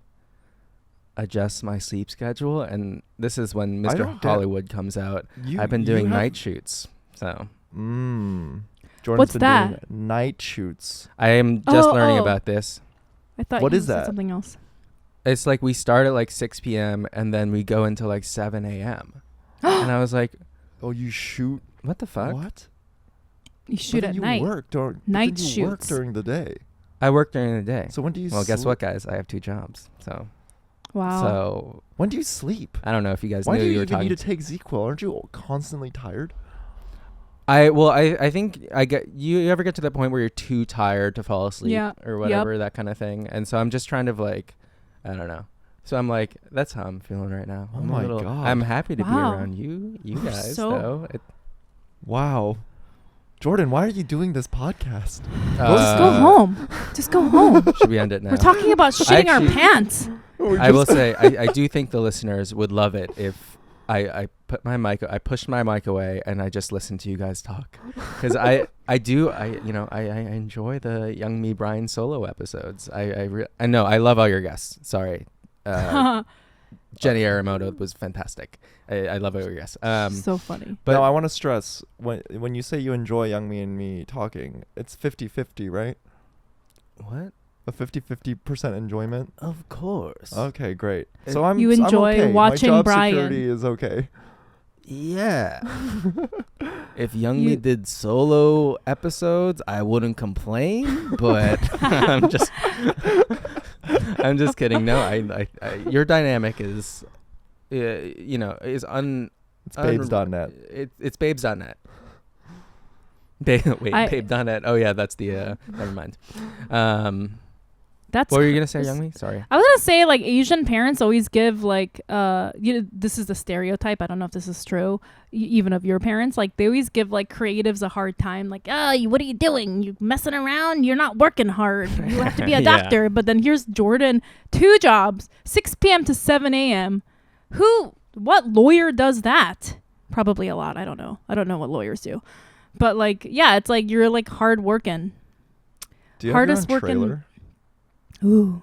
C: adjust my sleep schedule, and this is when Mr. Hollywood comes out. I've been doing night shoots. So
B: Jordan's
A: What's
B: been
A: that?
B: doing night shoots.
C: I am just learning about this.
A: I thought
B: What
A: you
B: is
A: said
B: that?
A: something else.
C: It's like we start at like 6 p.m. and then we go until like 7 a.m. And I was like,
B: Oh, you shoot?
C: what the fuck?
B: What?
A: You shoot at night.
B: Work
A: Night
B: you work
A: shoots.
B: during the day.
C: I work during the day.
B: So when do you
C: Well, guess
B: sleep?
C: what, guys? I have 2 jobs. So
A: Wow.
C: So
B: When do you sleep?
C: I don't know if you guys
B: Why
C: knew
B: do
C: you
B: you
C: were
B: even
C: talking.
B: need to take ZQuil? Aren't you constantly tired?
C: I think I get you ever get to that point where you're too tired to fall asleep
A: Yeah.
C: or whatever, that kind of thing. And so I'm just trying to like, I don't know. So I'm like, that's how I'm feeling right now.
B: Oh
C: I'm
B: my
C: a little,
B: God.
C: I'm happy to be
A: Wow.
C: around you guys
A: So-
C: though.
B: Wow. Jordan, why are you doing this podcast?
A: Just go home. Just go home.
C: Should we end it now?
A: We're talking about shitting our
C: Actually-
A: pants.
C: I will say, I do think the listeners would love it if I pushed my mic away and I just listened to you guys talk, because I enjoy the Young Me Brian solo episodes. I know I love all your guests. Sorry, Jenny Aramoto was fantastic. I love all your guests.
A: So funny.
B: But now I want to stress, when you say you enjoy Young Me and me talking, it's 50-50, right?
C: What?
B: A 50% enjoyment?
C: Of course.
B: Okay, great.
C: It-
B: So I'm
A: You enjoy
B: I'm okay.
A: watching
B: My job
A: Brian.
B: security is okay.
C: Yeah. If Young Me did solo episodes, I wouldn't complain, but I'm just kidding. No, I your dynamic is is
B: It's babes.net.
C: It's babes.net. Babe.net. Oh yeah, that's the never mind.
A: That's
C: What were you gonna say, Young Me? Sorry.
A: I was gonna say, like, Asian parents always give like this is the stereotype. I don't know if this is true, even of your parents. Like, they always give like creatives a hard time. Like, what are you doing? You messing around? You're not working hard. You have to be a
C: Yeah.
A: doctor. But then here's Jordan, 2 jobs, 6 p.m. to 7 a.m. What lawyer does that? Probably a lot. I don't know. I don't know what lawyers do. But like, yeah, it's like you're like hard working.
B: Do you
A: Hardest
B: have your own
A: working-
B: trailer?
A: Ooh.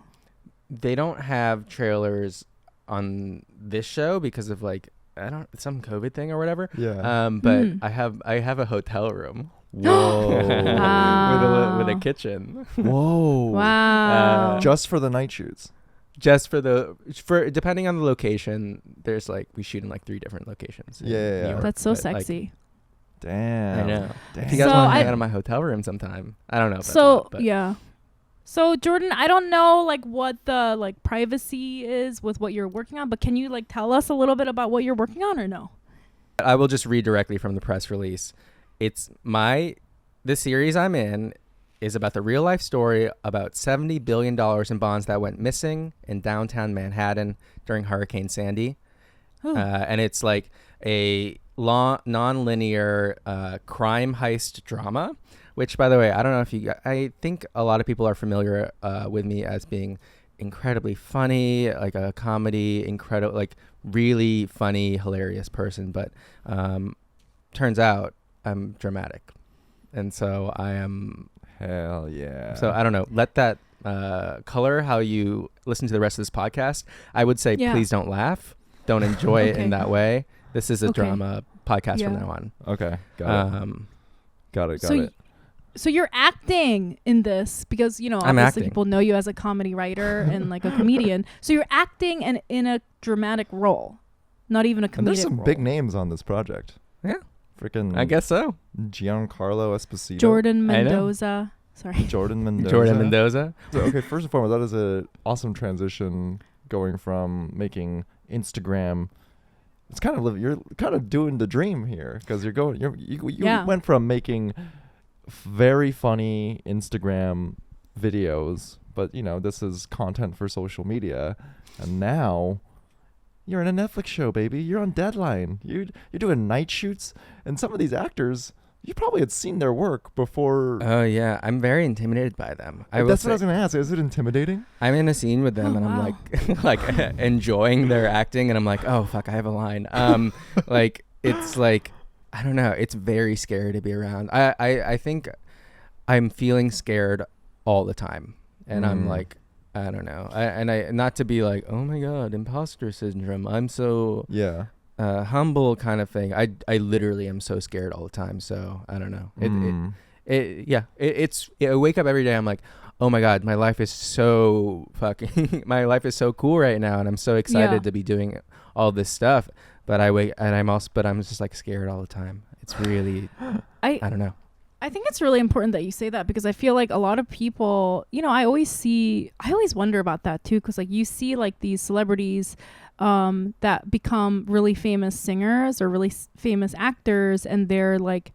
C: They don't have trailers on this show because of like some COVID thing or whatever.
B: Yeah.
C: But I have a hotel room.
B: Whoa.
A: Wow.
C: with a kitchen.
B: Whoa.
A: Wow.
B: Just for the night shoots.
C: Just for depending on the location, there's like we shoot in like 3 different locations. in
B: Yeah.
C: New York,
A: That's so
C: but, like,
A: sexy.
B: Damn.
C: I know.
B: Damn.
C: If you guys
A: So
C: want to
A: I-
C: hang out in my hotel room sometime, I don't know. If that's
A: So
C: allowed, but
A: yeah. So Jordan, I don't know like what the like privacy is with what you're working on, but can you like tell us a little bit about what you're working on or no?
C: I will just read directly from the press release. The series I'm in is about the real life story about $70 billion in bonds that went missing in downtown Manhattan during Hurricane Sandy.
A: Ooh.
C: And it's like a non-linear crime heist drama, which, by the way, I don't know if I think a lot of people are familiar with me as being incredibly funny, like a comedy, like really funny, hilarious person. But turns out I'm dramatic. And so I am.
B: Hell yeah.
C: So I don't know. Let that color how you listen to the rest of this podcast. I would say
A: Yeah.
C: please don't laugh. Don't enjoy it
A: Okay.
C: in that way. This is a
A: Okay.
C: drama podcast from
A: Yeah.
C: now on.
B: Okay. Got it. Got it.
A: So you're acting in this because, you know,
C: I'm
A: obviously
C: acting.
A: people know you as a comedy writer and like a comedian. So you're acting in a dramatic role, not even a comedic
B: And there's some
A: role.
B: big names on this project.
C: Yeah.
B: Freaking
C: I guess so.
B: Giancarlo Esposito.
A: Jordan
C: I know.
A: Mendoza. Sorry.
B: Jordan Mendoza.
C: Jordan Mendoza.
B: So, okay, first and foremost, that is an awesome transition going from making Instagram. It's kind of you're kind of doing the dream here because you
A: Yeah.
B: went from making very funny Instagram videos, but this is content for social media, and now you're in a Netflix show, baby. You're on Deadline. You're doing night shoots, and some of these actors you probably had seen their work before.
C: Oh yeah, I'm very intimidated by them.
B: That's what I was gonna ask. Is it intimidating?
C: I'm in a scene with them,
A: Oh,
C: and I'm
A: wow.
C: like enjoying their acting, and I'm like, oh fuck, I have a line. Like it's like I don't know. It's very scary to be around. I think I'm feeling scared all the time, and I'm like, I don't know. I not to be like, oh my god, imposter syndrome. I'm so
B: Yeah.
C: humble kind of thing. I literally am so scared all the time. So I don't know. I wake up every day. I'm like, oh my god, my life is so fucking. My life is so cool right now, and I'm so excited
A: Yeah.
C: to be doing all this stuff. But I'm just like scared all the time. It's really, I don't know.
A: I think it's really important that you say that because I feel like a lot of people, I always wonder about that too. Cause like you see like these celebrities, that become really famous singers or really famous actors. And they're like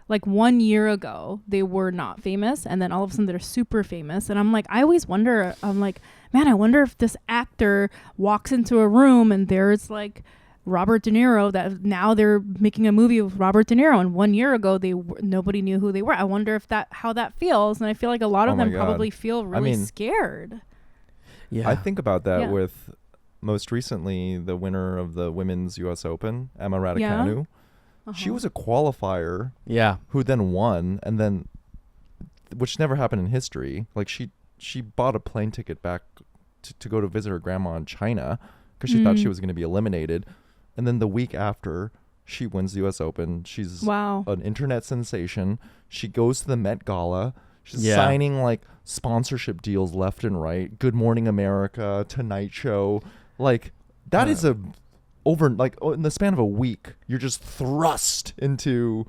A: 1 year ago, they were not famous. And then all of a sudden they're super famous. And I always wonder, man, I wonder if this actor walks into a room and there's like Robert De Niro, that now they're making a movie with Robert De Niro, and 1 year ago nobody knew who they were. I wonder if how that feels, and I feel like a lot of them probably feel really scared.
C: Yeah,
B: I think about that
A: Yeah.
B: with most recently the winner of the Women's U.S. Open, Emma Raducanu.
A: Uh-huh.
B: She was a qualifier
C: yeah,
B: who then won, and then, which never happened in history. Like she bought a plane ticket back to go to visit her grandma in China because she thought she was going to be eliminated. And then the week after, she wins the U.S. Open. She's an internet sensation. She goes to the Met Gala. She's signing like sponsorship deals left and right. Good Morning America, Tonight Show. Like that is in the span of a week, you're just thrust into.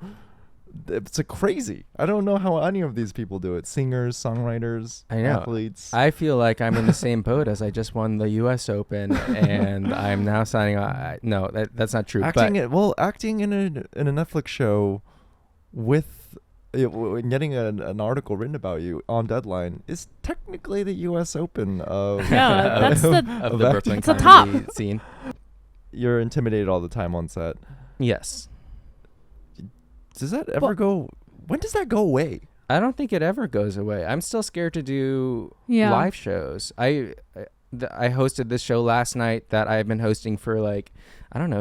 B: It's a crazy. I don't know how any of these people do it. Singers, songwriters, athletes.
C: I feel like I'm in the same boat as I just won the U.S. Open, and I'm now signing on. No, that's not true.
B: Acting in a Netflix show with getting an article written about you on Deadline is technically the U.S. Open of
A: that's the
C: of the Brooklyn
A: it's the
C: comedy scene.
B: You're intimidated all the time on set.
C: Yes.
B: Does that ever go? When does that go away?
C: I don't think it ever goes away. I'm still scared to do live shows. I hosted this show last night that I've been hosting for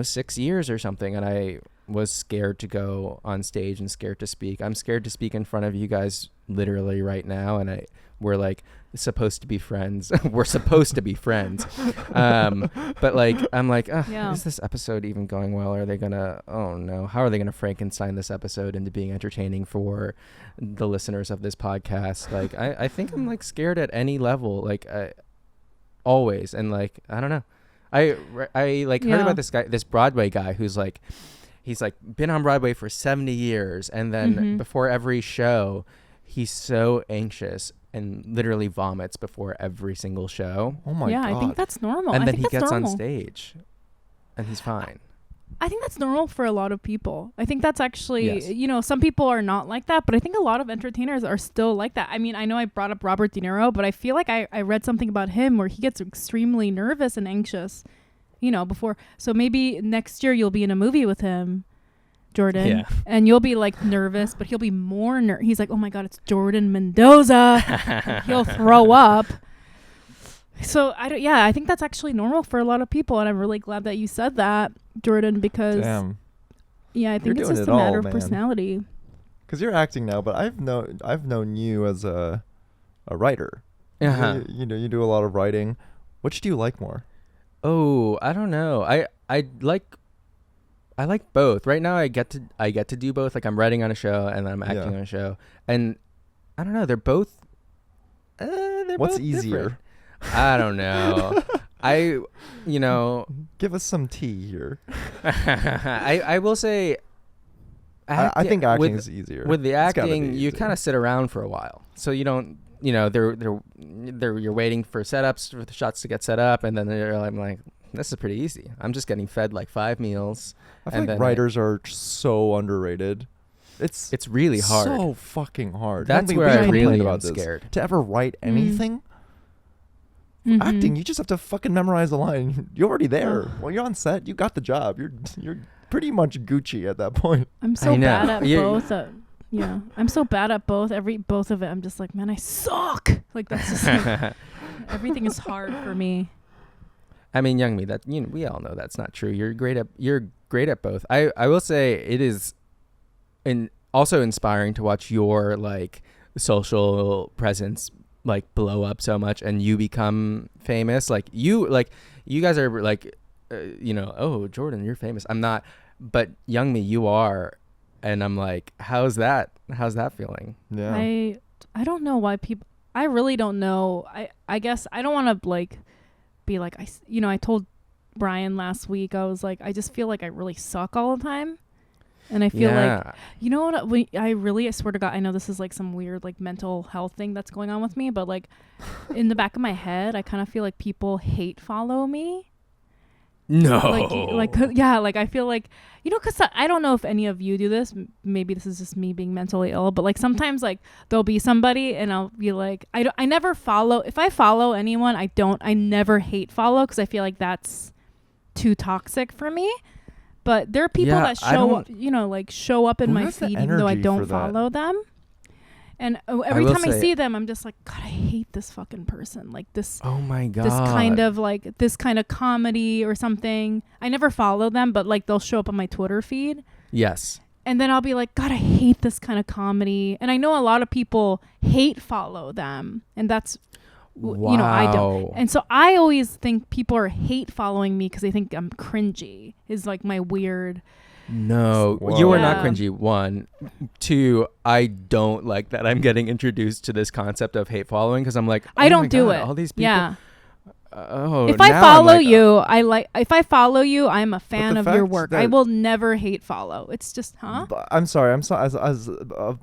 C: 6 years or something, and I was scared to go on stage and scared to speak. I'm scared to speak in front of you guys literally right now, and we're supposed to be friends. We're supposed to be friends. But I'm is this episode even going well? Are they gonna, oh no, how are they gonna Frankenstein this episode into being entertaining for the listeners of this podcast? I think I'm scared at any level, always. And I don't know. I heard about this Broadway guy who's he's been on Broadway for 70 years. And then before every show, he's so anxious and literally vomits before every single show.
B: Oh my God.
A: Yeah, I think that's normal.
C: And
A: I
C: then
A: think
C: he
A: that's
C: gets
A: normal.
C: on stage and he's fine.
A: I think that's normal for a lot of people. I think that's actually, some people are not like that, but I think a lot of entertainers are still like that. I mean, I know I brought up Robert De Niro, but I feel like I read something about him where he gets extremely nervous and anxious, before. So maybe next year you'll be in a movie with him, Jordan, and you'll be nervous, but he'll be more he's like, oh my God, it's Jordan Mendoza. He'll throw up. So I think that's actually normal for a lot of people, and I'm really glad that you said that, Jordan, because I think it's just a matter of personality.
B: Because you're acting now, but I've known you as a writer.
C: Uh-huh.
B: You do a lot of writing. Which do you like more?
C: Oh, I don't know. I like both. Right now I get to do both. I'm writing on a show and then I'm acting on a show. And I don't know, they're both
B: What's
C: both
B: easier?
C: Different. I don't know.
B: Give us some tea here.
C: I will say
B: I think acting
C: with,
B: is easier.
C: with the
B: It's gotta be
C: acting. You
B: easier.
C: kind of sit around for a while, so you don't. You're waiting for setups for the shots to get set up, and then I'm like, this is pretty easy. I'm just getting fed like 5 meals.
B: I feel
C: and
B: like
C: then
B: writers are so underrated. It's
C: really hard.
B: so fucking hard.
C: That's
B: Young
C: where
B: we
C: I
B: complained
C: really
B: about
C: am
B: this.
C: scared.
B: To ever write anything,
A: Mhm.
B: acting, you just have to fucking memorize the line. You're already there. When you're on set, you got the job. You're pretty much Gucci at that point.
A: I'm so
C: I know.
A: bad at
C: Yeah.
A: both. Yeah, I'm so bad at both. Both of it. I'm just like, man, I suck. Like that's just like, everything is hard for me.
C: I mean, Young Me, that we all know that's not true. You're great at both. I will say it is also inspiring to watch your like social presence like blow up so much and you become famous. Like you guys are like oh, Jordan, you're famous. I'm not, but Young Me, you are. And I'm like, how's that feeling?
B: Yeah.
A: I don't know why people. I really don't know. I guess I don't want to like be like I told Brian last week. I was like, I just feel like I really suck all the time, and I feel like I swear to God, I know this is like some weird like mental health thing that's going on with me, but like in the back of my head, I kind of feel like people hate follow me.
C: No.
A: Like I feel like, because I don't know if any of you do this. Maybe this is just me being mentally ill, but like sometimes like there'll be somebody and I'll be like, I never follow. If I follow anyone, I never hate follow because I feel like that's too toxic for me. But there are people that show up in
B: Who
A: my
B: has the
A: feed even though I
B: energy
A: don't
B: for that?
A: follow them. And every
C: will
A: time I
C: say-
A: see them, I'm just like, God, I hate this fucking person. Like this.
C: Oh my God.
A: This kind of comedy or something. I never follow them, but like they'll show up on my Twitter feed.
C: Yes.
A: And then I'll be like, God, I hate this kind of comedy. And I know a lot of people hate follow them. And that's, I don't. And so I always think people are hate following me because they think I'm cringy is like my weird.
C: No,
B: Whoa.
C: you are not
A: Yeah.
C: cringy. 1, 2, I don't like that I'm getting introduced to this concept of hate following because I'm like,
A: I
C: oh
A: don't
C: my
A: do
C: God,
A: it.
C: all these people.
A: Yeah.
C: Oh,
A: If I
C: now I'm
A: follow
C: like,
A: you, if I follow you, I'm a fan
B: the
A: of your
B: fact
A: work.
B: that-
A: I will never hate follow. It's just, huh?
B: But I'm sorry. As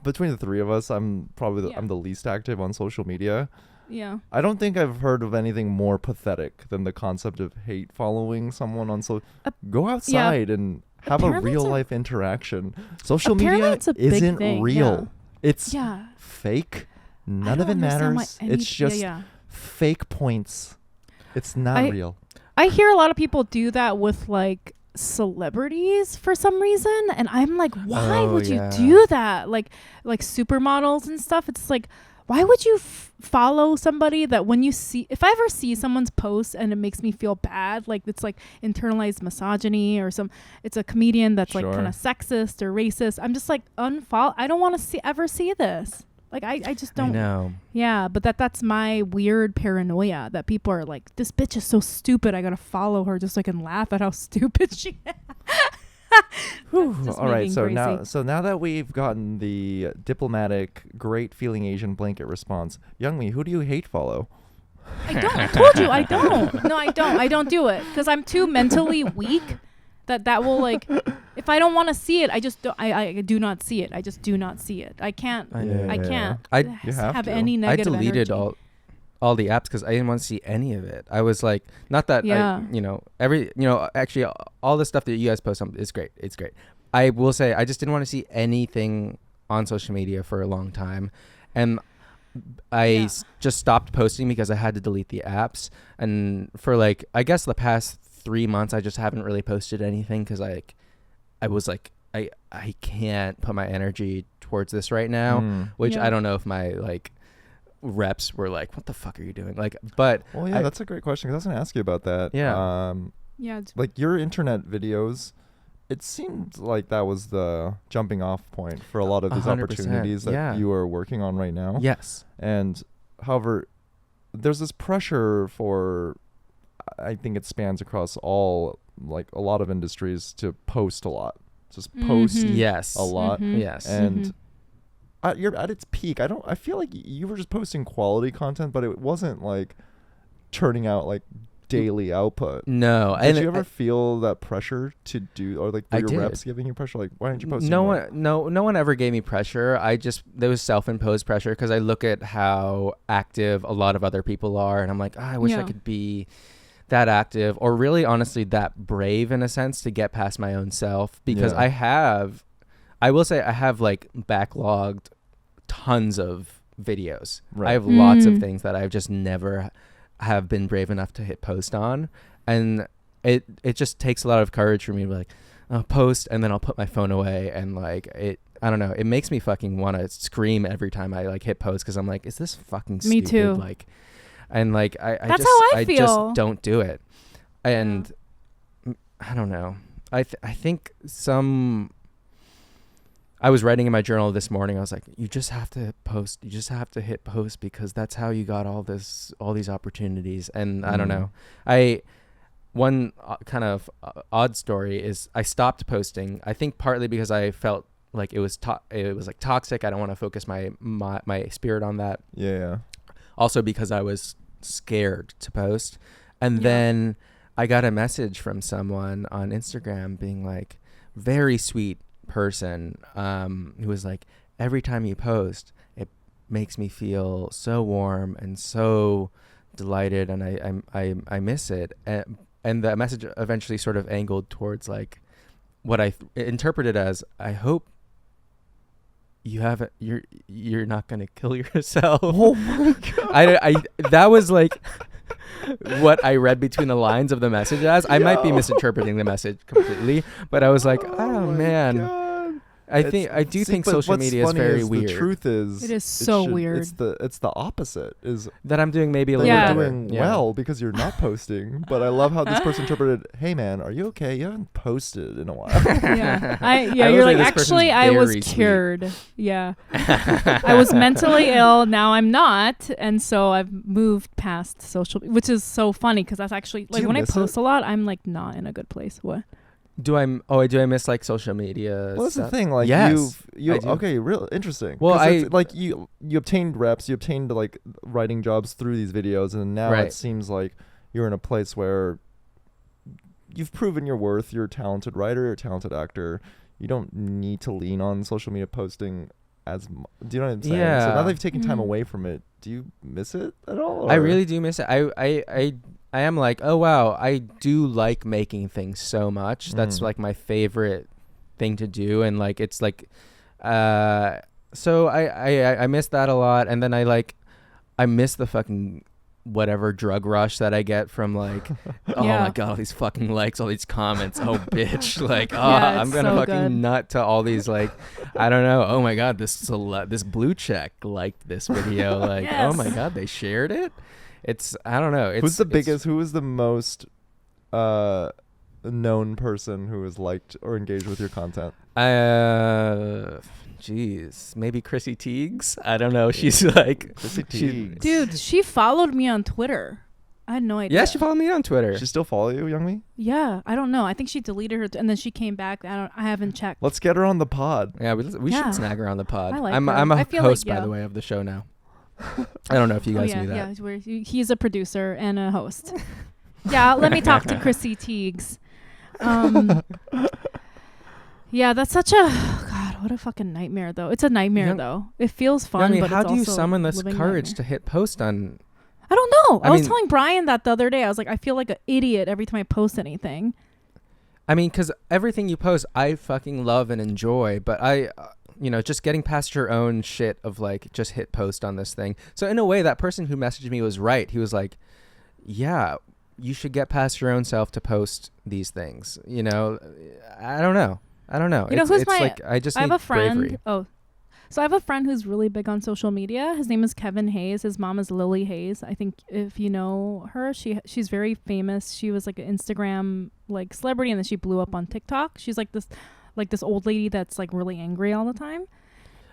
B: between the three of us, I'm probably
A: Yeah.
B: I'm the least active on social media.
A: Yeah.
B: I don't think I've heard of anything more pathetic than the concept of hate following someone on go outside and have a
A: Apparently
B: real
A: it's a-
B: life interaction. Social
A: Apparently
B: media
A: it's a big
B: isn't
A: thing,
B: real. It's
A: Yeah.
B: fake.
A: I
B: None of
A: don't
B: it
A: understand why
B: matters.
A: any-
B: It's just
A: yeah.
B: fake points. It's not
A: I-
B: real.
A: I hear a lot of people do that with like celebrities for some reason, and I'm like, why
C: Oh,
A: would
C: yeah.
A: you do that? Like supermodels and stuff. It's like, why would you follow somebody that when you see, if I ever see someone's post and it makes me feel bad, like it's like internalized misogyny or it's a comedian that's like
B: Sure.
A: kind of sexist or racist. I'm just like unfollow. I don't want to ever see this. Like I just
C: I
A: don't.
C: know.
A: Yeah, but that's my weird paranoia that people are like, this bitch is so stupid. I gotta follow her just so I can laugh at how stupid she is. Just
B: All
A: me
B: right,
A: being
B: so
A: crazy.
B: now that we've gotten the diplomatic, great feeling Asian blanket response, Youngmi, who do you hate follow?
A: I don't. I told you I don't. No, I don't. I don't do it because I'm too mentally weak. That will like, if I don't want to see it, I just don't. I do not see it. I just do not see it. I can't.
C: I know.
A: I can't.
B: You have to.
A: any
C: I
A: negative.
C: deleted
A: energy.
C: all the apps because I didn't want to see any of it. I was like, not that
A: Yeah.
C: actually all the stuff that you guys post on is great. It's great. I will say I just didn't want to see anything on social media for a long time, and I just stopped posting because I had to delete the apps. And for like, I guess the past 3 months, I just haven't really posted anything because I was like, I can't put my energy towards this right now, which
A: Yeah.
C: I don't know if my like reps were like, what the fuck are you doing? Like, but
B: Well, yeah, that's a great question because I was going to ask you about that.
C: Yeah.
A: Yeah. It's,
B: Like your internet videos, it seemed like that was the jumping off point for a lot of these
C: 100%,
B: opportunities that
C: yeah.
B: you are working on right now.
C: yes,
B: And however, there's this pressure for, I think it spans across all, like a lot of industries, to post a lot. Just post
A: Mhm.
C: yes,
B: a lot.
A: Mhm.
C: yes.
B: And you're at its peak. I feel like you were just posting quality content, but it wasn't like churning out like daily output.
C: No.
B: Did you ever feel that pressure to do, or like were
C: I
B: your
C: did.
B: reps giving you pressure? Like, why didn't you post
C: No
B: anymore?
C: no one ever gave me pressure. There was self-imposed pressure because I look at how active a lot of other people are, and I'm like, I wish I
A: Yeah.
C: could be that active, or really honestly that brave in a sense to get past my own self, because
B: Yeah.
C: I will say I have like backlogged tons of videos.
B: Right.
C: I have lots of
A: Mm.
C: things that I've just never have been brave enough to hit post on, and it just takes a lot of courage for me to be like, I'll post and then I'll put my phone away, and like I don't know, it makes me fucking want to scream every time I like hit post, because I'm like, is this fucking
A: Me
C: stupid?
A: too.
C: Like, and like
A: That's how I feel.
C: just don't do it. And I don't know. I think I was writing in my journal this morning. I was like, you just have to post. You just have to hit post, because that's how you got all these opportunities. And I don't know. One kind of odd story is I stopped posting. I think partly because I felt like it was like toxic. I don't want to focus my spirit on that.
B: Yeah.
C: Also because I was scared to post. And
A: Yeah.
C: then I got a message from someone on Instagram being like, very sweet person, who was like, every time you post, it makes me feel so warm and so delighted, and I miss it. And the message eventually sort of angled towards like what I interpreted as, I hope you're not gonna kill yourself.
B: Oh my god.
C: I that was like what I read between the lines of the message as. I might be misinterpreting the message completely, but I was like, oh
B: my
C: man.
B: God.
C: I think
B: but
C: social
B: what's
C: media is
B: funny
C: very
B: is
C: weird.
B: The truth is,
A: It is so weird.
B: It's the opposite. Is
C: That I'm doing maybe a
B: that
C: little
A: Yeah.
B: you're
C: better.
B: doing
C: Yeah.
B: well because you're not posting. But I love how this person interpreted, "Hey man, are you okay? You haven't posted in a while."
A: Yeah.
C: I
A: You're
C: was
A: like,
C: like, this person's
A: actually, I was
C: very sweet."
A: cured. Yeah. I was mentally ill. Now I'm not. And so I've moved past social, which is so funny because that's actually, like,
B: you
A: when I
B: miss
A: post a lot, I'm like not in a good place. What?
C: Do I miss like social media?
B: Well, that's the
C: stuff?
B: thing. Like
C: Yes,
B: you
C: I do.
B: okay, real interesting.
C: Well,
B: 'Cause it's like you obtained reps, you obtained like writing jobs through these videos, and now
C: Right.
B: it seems like you're in a place where you've proven your worth. You're a talented writer, you're a talented actor. You don't need to lean on social media posting as do you know what I'm saying? So now
C: Yeah.
B: they've taken time
A: Mhm.
B: away from it. Do you miss it at all?
C: I
B: or-
C: really do miss it. I am like, oh wow, I do like making things so much. That's
B: Mm.
C: like my favorite thing to do, and like it's like, so I miss that a lot, and then I miss the fucking whatever drug rush that I get from like, oh
A: Yeah.
C: my god, all these fucking likes, all these comments, oh bitch, like, oh,
A: Yeah,
C: I'm
A: it's
C: gonna
A: so
C: fucking
A: good.
C: nut to all these like, I don't know, oh my god, this blue check liked this video, like, oh my
A: Yes.
C: god, they shared it. It's I don't know.
B: who is the most known person who has liked or engaged with your content?
C: Jeez, maybe Chrissy Teigs. I don't know. She's like,
B: Chrissy
C: she-
B: Teigs.
A: Dude, she followed me on Twitter. I had no idea.
C: yeah, she followed me on Twitter.
B: She still follow you, Youngmi?
A: Yeah, I don't know. I think she deleted her, and then she came back. I haven't checked.
B: Let's get her on the pod.
C: Yeah, we
A: Yeah.
C: should snag her on the pod.
A: I like
C: I'm
A: her.
C: I'm a
A: I feel like,
C: host by
A: yeah.
C: the way of the show now. I don't know if you guys
A: yeah,
C: knew that.
A: yeah. He's a producer and a host. Yeah, let me talk to Chrissy Teigs. Yeah, that's such a God. What a fucking nightmare, though. It's a nightmare,
C: Young-
A: though. It feels fun,
C: I mean,
A: but
C: how
A: it's
C: do you
A: also
C: summon this
A: living
C: courage
A: nightmare.
C: to hit post on?
A: I don't know.
C: I
A: I was
C: mean-
A: telling Brian that the other day. I was like, I feel like an idiot every time I post anything.
C: I mean, because everything you post, I fucking love and enjoy, but just getting past your own shit of like, just hit post on this thing. So in a way, that person who messaged me was right. He was like, yeah, you should get past your own self to post these things. You know, I don't know.
A: You know,
C: it's,
A: who's
C: it's
A: my-
C: like, I just
A: I
C: need
A: have a friend.
C: bravery.
A: So I have a friend who's really big on social media. His name is Kevin Hayes. His mom is Lily Hayes. I think if you know her, she's very famous. She was like an Instagram like celebrity, and then she blew up on TikTok. She's like this old lady that's like really angry all the time.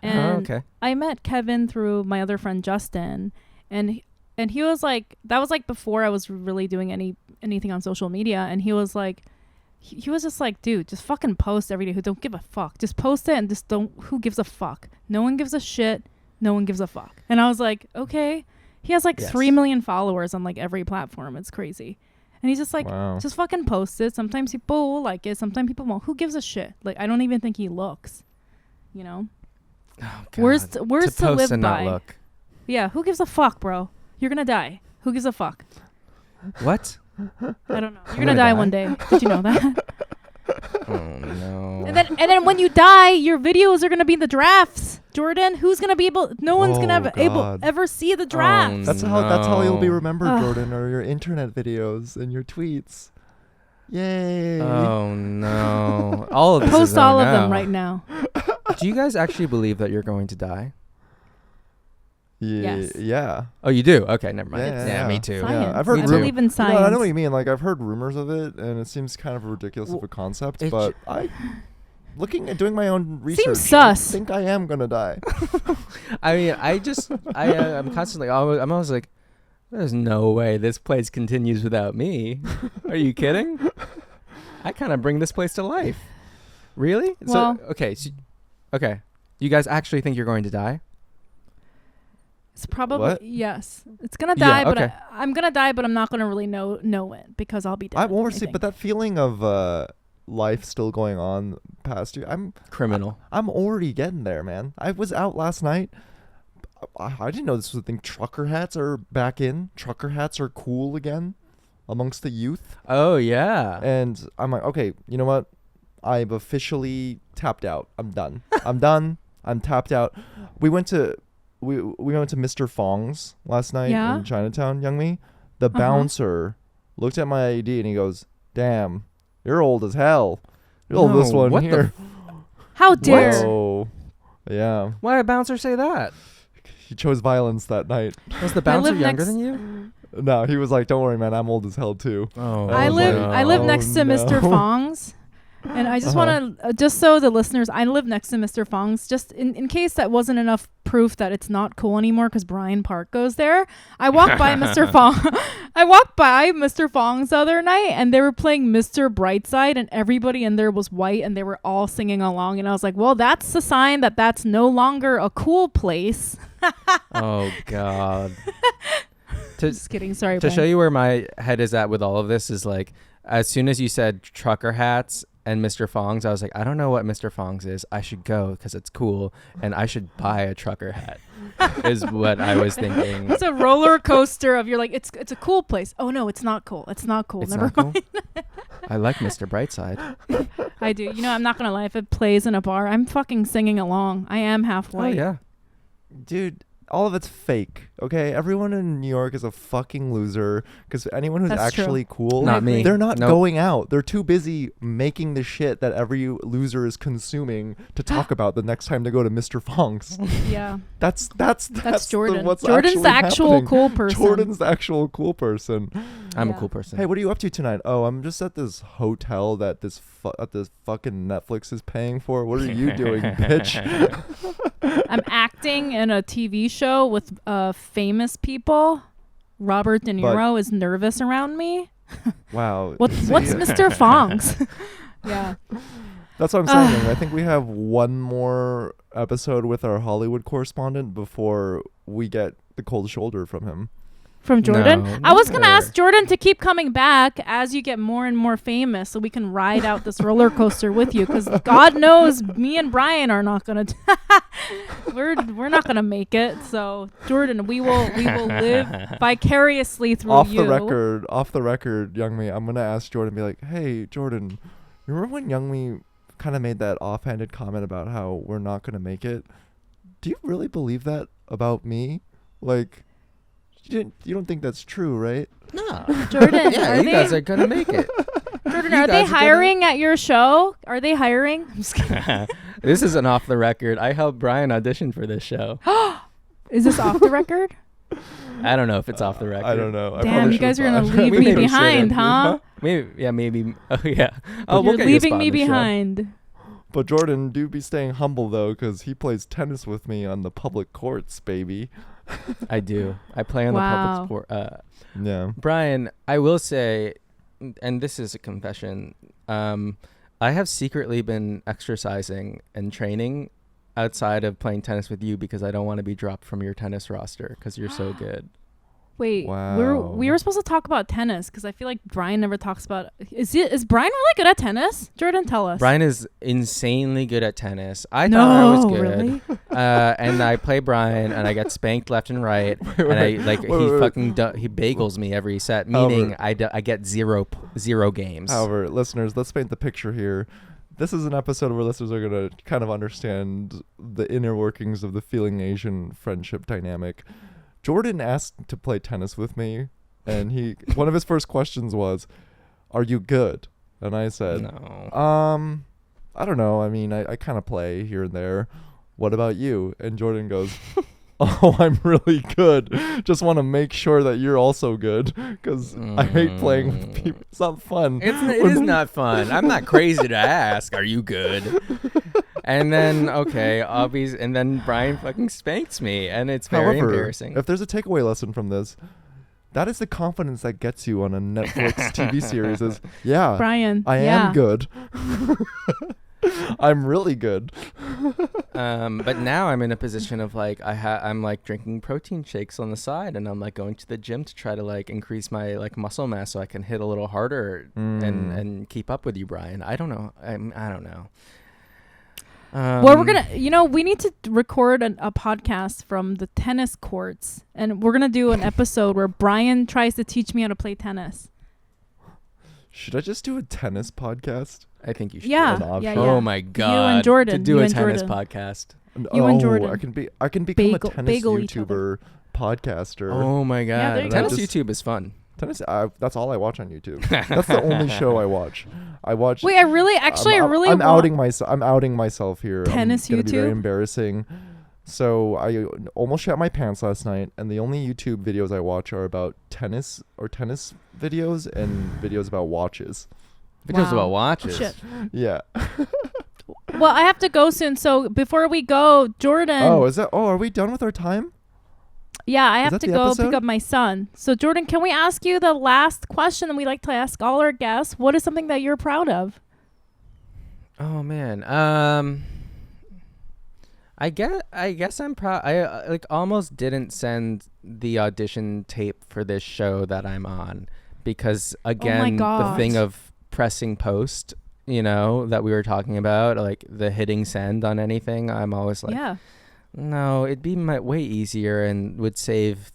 A: And
C: Oh, okay.
A: I met Kevin through my other friend Justin, and he was like, that was like before I was really doing anything on social media, and he was like, he was just like, dude, just fucking post every day. Who don't give a fuck? Just post it and just don't. Who gives a fuck? No one gives a shit. No one gives a fuck. And I was like, okay. He has like
C: Yes.
A: 3 million followers on like every platform. It's crazy. And he's just like,
B: Wow.
A: just fucking post it. Sometimes people will like it. Sometimes people won't. Who gives a shit? Like, I don't even think he looks, you know?
C: Oh,
A: Words
C: God.
A: to
C: post
A: live
C: and
A: by.
C: not look.
A: Yeah, who gives a fuck, bro? You're gonna die. Who gives a fuck?
C: What?
A: I don't know. You're
C: I'm
A: gonna
C: gonna
A: die
C: die?
A: one day. Did you know that?
C: Oh no.
A: And then when you die, your videos are gonna be in the drafts. Jordan, who's gonna be able? No one's gonna
B: Oh,
A: able
B: God.
A: ever see the drafts.
B: That's how you'll be
C: No.
B: remembered,
A: Ugh.
B: Jordan, or your internet videos and your tweets. Yay.
C: Oh no. All of this
A: Post
C: is
A: all of
C: no.
A: them right now.
C: Do you guys actually believe that you're going to die?
A: Yes.
B: Yeah.
C: Oh, you do? Okay, never mind.
B: Yeah,
C: Yeah,
B: yeah.
C: me too.
A: Science.
B: Yeah, I've heard
A: I
C: Me too.
A: believe in science.
B: No, I know what you mean. Like, I've heard rumors of it, and it seems kind of ridiculous of a concept.
C: it
B: But looking at doing my own research,
A: sus.
B: I think I am gonna die.
C: I mean, I'm constantly, I'm always like, there's no way this place continues without me. Are you kidding? I kind of bring this place to life. Really?
A: Well-
C: okay. Okay. You guys actually think you're going to die?
A: It's probably
B: What?
A: yes. It's gonna
C: Yeah,
A: die, but
C: okay.
A: I'm gonna die, but I'm not gonna really know it because I'll be dead.
B: Well,
A: I
B: see,
A: think.
B: but that feeling of life still going on past you,
C: Criminal.
B: I'm already getting there, man. I was out last night. I didn't know this was a thing. Trucker hats are back in. Trucker hats are cool again amongst the youth.
C: Oh, yeah.
B: And I'm like, okay, you know what? I've officially tapped out. I'm done. I'm done. I'm tapped out. We went to Mr. Fong's last night
A: Yeah?
B: in Chinatown, Youngmi. The bouncer looked at my ID and he goes, "Damn, you're old as hell. You're old this
C: No,
B: one
C: what the
B: here."
A: How dare?
B: Whoa. Yeah.
C: Why did a bouncer say that?
B: He chose violence that night.
C: Was the bouncer
A: live
C: younger
A: next-
C: than you?
B: No, he was like, "Don't worry, man. I'm old as hell too."
C: Oh,
A: I
B: was
A: live
B: like,
A: I live
B: oh,
A: next to Mr.
B: no.
A: Fong's. And I just want to, just so the listeners, I live next to Mr. Fong's. Just in case that wasn't enough proof that it's not cool anymore because Brian Park goes there. I walked by Mr. Fong. I walked by Mr. Fong's the other night and they were playing Mr. Brightside and everybody in there was white and they were all singing along. And I was like, well, that's a sign that that's no longer a cool place.
C: Oh, God.
A: Just kidding. Sorry,
C: To
A: Brian.
C: show you where my head is at with all of this is like, as soon as you said trucker hats and Mr. Fong's, I was like, I don't know what Mr. Fong's is. I should go because it's cool and I should buy a trucker hat is what I was thinking.
A: It's a roller coaster of you're like, it's a cool place. Oh, no, it's not cool. It's not cool.
C: It's
A: Never
C: not
A: mind.
C: cool. I like Mr. Brightside.
A: I do. You know, I'm not going to lie. If it plays in a bar, I'm fucking singing along. I am half
C: Oh,
A: white.
C: yeah.
B: Dude, all of it's fake. Okay, everyone in New York is a fucking loser because anyone who's
A: That's true.
B: actually cool,
C: Not me.
B: they're not
C: Nope.
B: going out. They're too busy making the shit that every loser is consuming to talk about the next time they go to Mr. Fong's.
A: Yeah.
B: That's
A: Jordan.
B: what's
A: Jordan's the
B: actually
A: actual
B: happening.
A: cool person.
B: Jordan's the actual cool person.
C: I'm
A: Yeah.
C: a cool person.
B: Hey, what are you up to tonight? Oh, I'm just at this hotel that this fucking Netflix is paying for. What are you doing, bitch?
A: I'm acting in a TV show with famous people. Robert De Niro is nervous around me.
B: Wow.
A: What's
B: See,
A: Mr. Fong's? Yeah.
B: That's what I'm saying. I think we have one more episode with our Hollywood correspondent before we get the cold shoulder from him.
A: From Jordan.
C: No,
A: I was going to
C: never.
A: ask Jordan to keep coming back as you get more and more famous so we can ride out this roller coaster with you because God knows me and Brian are not going to we're not going to make it. So Jordan, we will live vicariously through
B: Off
A: you.
B: the record, Youngmi, I'm gonna ask Jordan, be like, "Hey, Jordan, you remember when Youngmi kind of made that offhanded comment about how we're not gonna make it? Do you really believe that about me? Like, you don't think that's true, right?"
C: No.
A: Jordan,
C: Yeah,
A: are
C: you
A: they,
C: guys are going to make it.
A: Jordan,
C: you
A: are they
C: guys are gonna-
A: hiring at your show? Are they hiring? I'm just kidding.
C: This isn't off the record. I helped Brian audition for this show.
A: Is this off the record?
C: I don't know if it's off the record.
B: I don't know. I
A: Damn,
B: probably
A: you guys are
B: should've
A: gonna
B: thought.
A: leave
C: We
A: me
C: maybe
A: behind,
C: shouldn't.
A: huh?
C: Maybe. Oh, yeah. Oh,
A: You're
C: we'll get you a
A: leaving
C: spot
A: me
C: on the show.
A: behind.
B: But Jordan, do be staying humble though, because he plays tennis with me on the public courts, baby.
C: I do. I play on
A: Wow.
C: the public sport.
B: Yeah.
C: Brian, I will say, and this is a confession, I have secretly been exercising and training outside of playing tennis with you because I don't want to be dropped from your tennis roster because you're so good.
A: Wait,
B: Wow.
A: we were supposed to talk about tennis because I feel like Brian never talks about. Is Brian really good at tennis? Jordan, tell us.
C: Brian is insanely good at tennis. I thought I was good.
A: Really?
C: And I play Brian, and I get spanked left and right. And I like he bagels me every set, meaning I get zero games.
B: However, listeners, let's paint the picture here. This is an episode where listeners are going to kind of understand the inner workings of the Feeling Asian friendship dynamic. Jordan asked to play tennis with me, and one of his first questions was, "Are you good?" And I said,
C: No.
B: I don't know. I mean, I kind of play here and there. What about you? And Jordan goes, "Oh, I'm really good. Just want to make sure that you're also good, because I hate playing with people. It's not fun."
C: It is not fun. I'm not crazy to ask, "Are you good?" And then, obvious. And then Brian fucking spanks me, and it's very embarrassing.
B: If there's a takeaway lesson from this, that is the confidence that gets you on a Netflix TV series. Is
A: Brian,
B: I am good. I'm really good.
C: But now I'm in a position of like I'm like drinking protein shakes on the side, and I'm like going to the gym to try to like increase my like muscle mass so I can hit a little harder and keep up with you, Brian. I don't know. I don't know.
A: Well, we're gonna, we need to record a podcast from the tennis courts, and we're gonna do an episode where Brian tries to teach me how to play tennis.
B: Should I just do a tennis podcast?
C: I think you should.
A: Yeah,
B: An option.
A: yeah.
C: Oh my god!
A: You and Jordan.
C: To do a tennis podcast.
A: You and Jordan.
B: I can become a tennis
A: bagel each
B: YouTuber, podcaster.
C: Oh my god!
A: there you
C: Tennis
B: go.
C: YouTube is fun.
B: Tennis. That's all I watch on YouTube. That's the only show I watch.
A: Wait, I really
B: I'm outing myself. I'm outing myself here.
A: Tennis
B: I'm gonna
A: YouTube?
B: be very embarrassing. So I almost shat my pants last night, and the only YouTube videos I watch are about tennis videos and videos about watches.
C: Videos
A: Wow.
C: about watches.
A: Shit.
B: Yeah.
A: Well, I have to go soon, so before we go, Jordan.
B: are we done with our time?
A: Yeah, I have
B: that
A: to
B: the
A: go
B: episode?
A: pick up my son. So, Jordan, can we ask you the last question that we like to ask all our guests? What is something that you're proud of?
C: Oh man. I guess I'm proud. I like almost didn't send the audition tape for this show that I'm on because again, the
A: God.
C: thing of pressing post, that we were talking about, like the hitting send on anything, I'm always like,
A: Yeah.
C: no, it'd be way easier and would save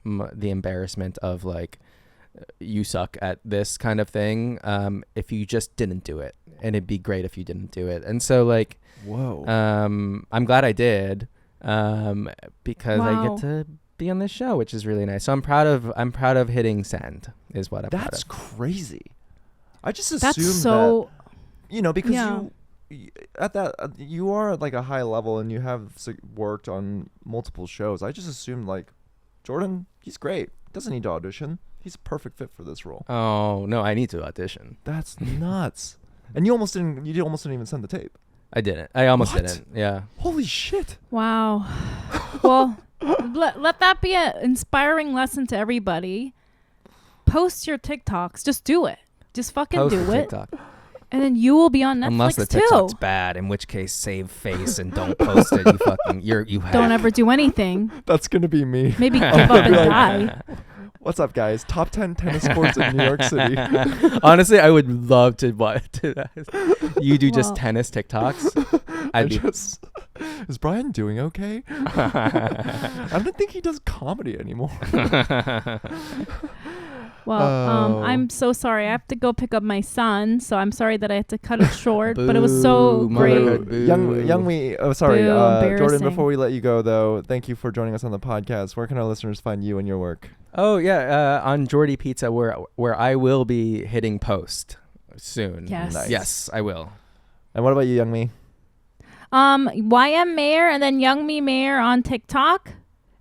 C: the embarrassment of like, you suck at this kind of thing if you just didn't do it. And it'd be great if you didn't do it. And so like,
B: Whoa.
C: I'm glad I did because I
A: Wow.
C: get to be on this show, which is really nice. So I'm proud of hitting send is what I'm proud
B: That's
C: of.
B: crazy. I just assumed
A: That's so.
B: that, because
A: Yeah.
B: you are at like a high level and you have worked on multiple shows. I just assumed like Jordan, he's great. Doesn't need to audition. He's a perfect fit for this role.
C: Oh no, I need to audition.
B: That's nuts. And you almost didn't even send the tape.
C: I didn't. I almost
B: What?
C: didn't. Yeah.
B: Holy shit.
A: Wow. Well, let that be an inspiring lesson to everybody. Post your TikToks. Just do it. Just fucking
C: Post
A: do
C: the
A: it.
C: TikTok.
A: And then you will be on Netflix
C: Unless the
A: too.
C: TikTok's bad, in which case save face and don't post it. You fucking you have.
A: Don't ever do anything.
B: That's going to be me.
A: Maybe give up and die.
B: What's up, guys? Top 10 tennis courts in New York City.
C: Honestly, I would love to you do just
A: Well.
C: tennis TikToks. I'd be
B: Is Brian doing okay? I don't think he does comedy anymore.
A: Well,
B: Oh.
A: I'm so sorry. I have to go pick up my son, so I'm sorry that I had to cut it short. But it was so
C: Boo,
A: great.
C: motherhood. Boo.
B: Sorry,
A: Boo,
B: Jordan,
A: embarrassing.
B: before we let you go, though, thank you for joining us on the podcast. Where can our listeners find you and your work?
C: Oh yeah, on Jordy Pizza, where I will be hitting post soon.
A: Yes.
B: Nice.
C: Yes, I will.
B: And what about you, Young Me?
A: YM Mayor and then Young Me Mayor on TikTok,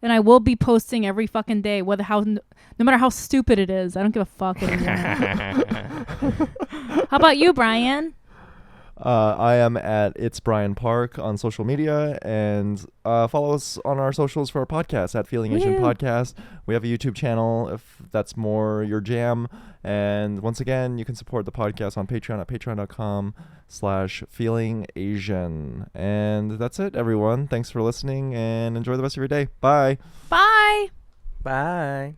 A: and I will be posting every fucking day, no matter how stupid it is. I don't give a fuck anymore. How about you, Brian?
B: I am at It's Brian Park on social media, and follow us on our socials for our podcast at Feeling Asian
A: Woo.
B: Podcast. We have a YouTube channel if that's more your jam. And once again, you can support the podcast on Patreon at patreon.com/Feeling Asian. And that's it, everyone. Thanks for listening, and enjoy the rest of your day. Bye.
A: Bye.
C: Bye.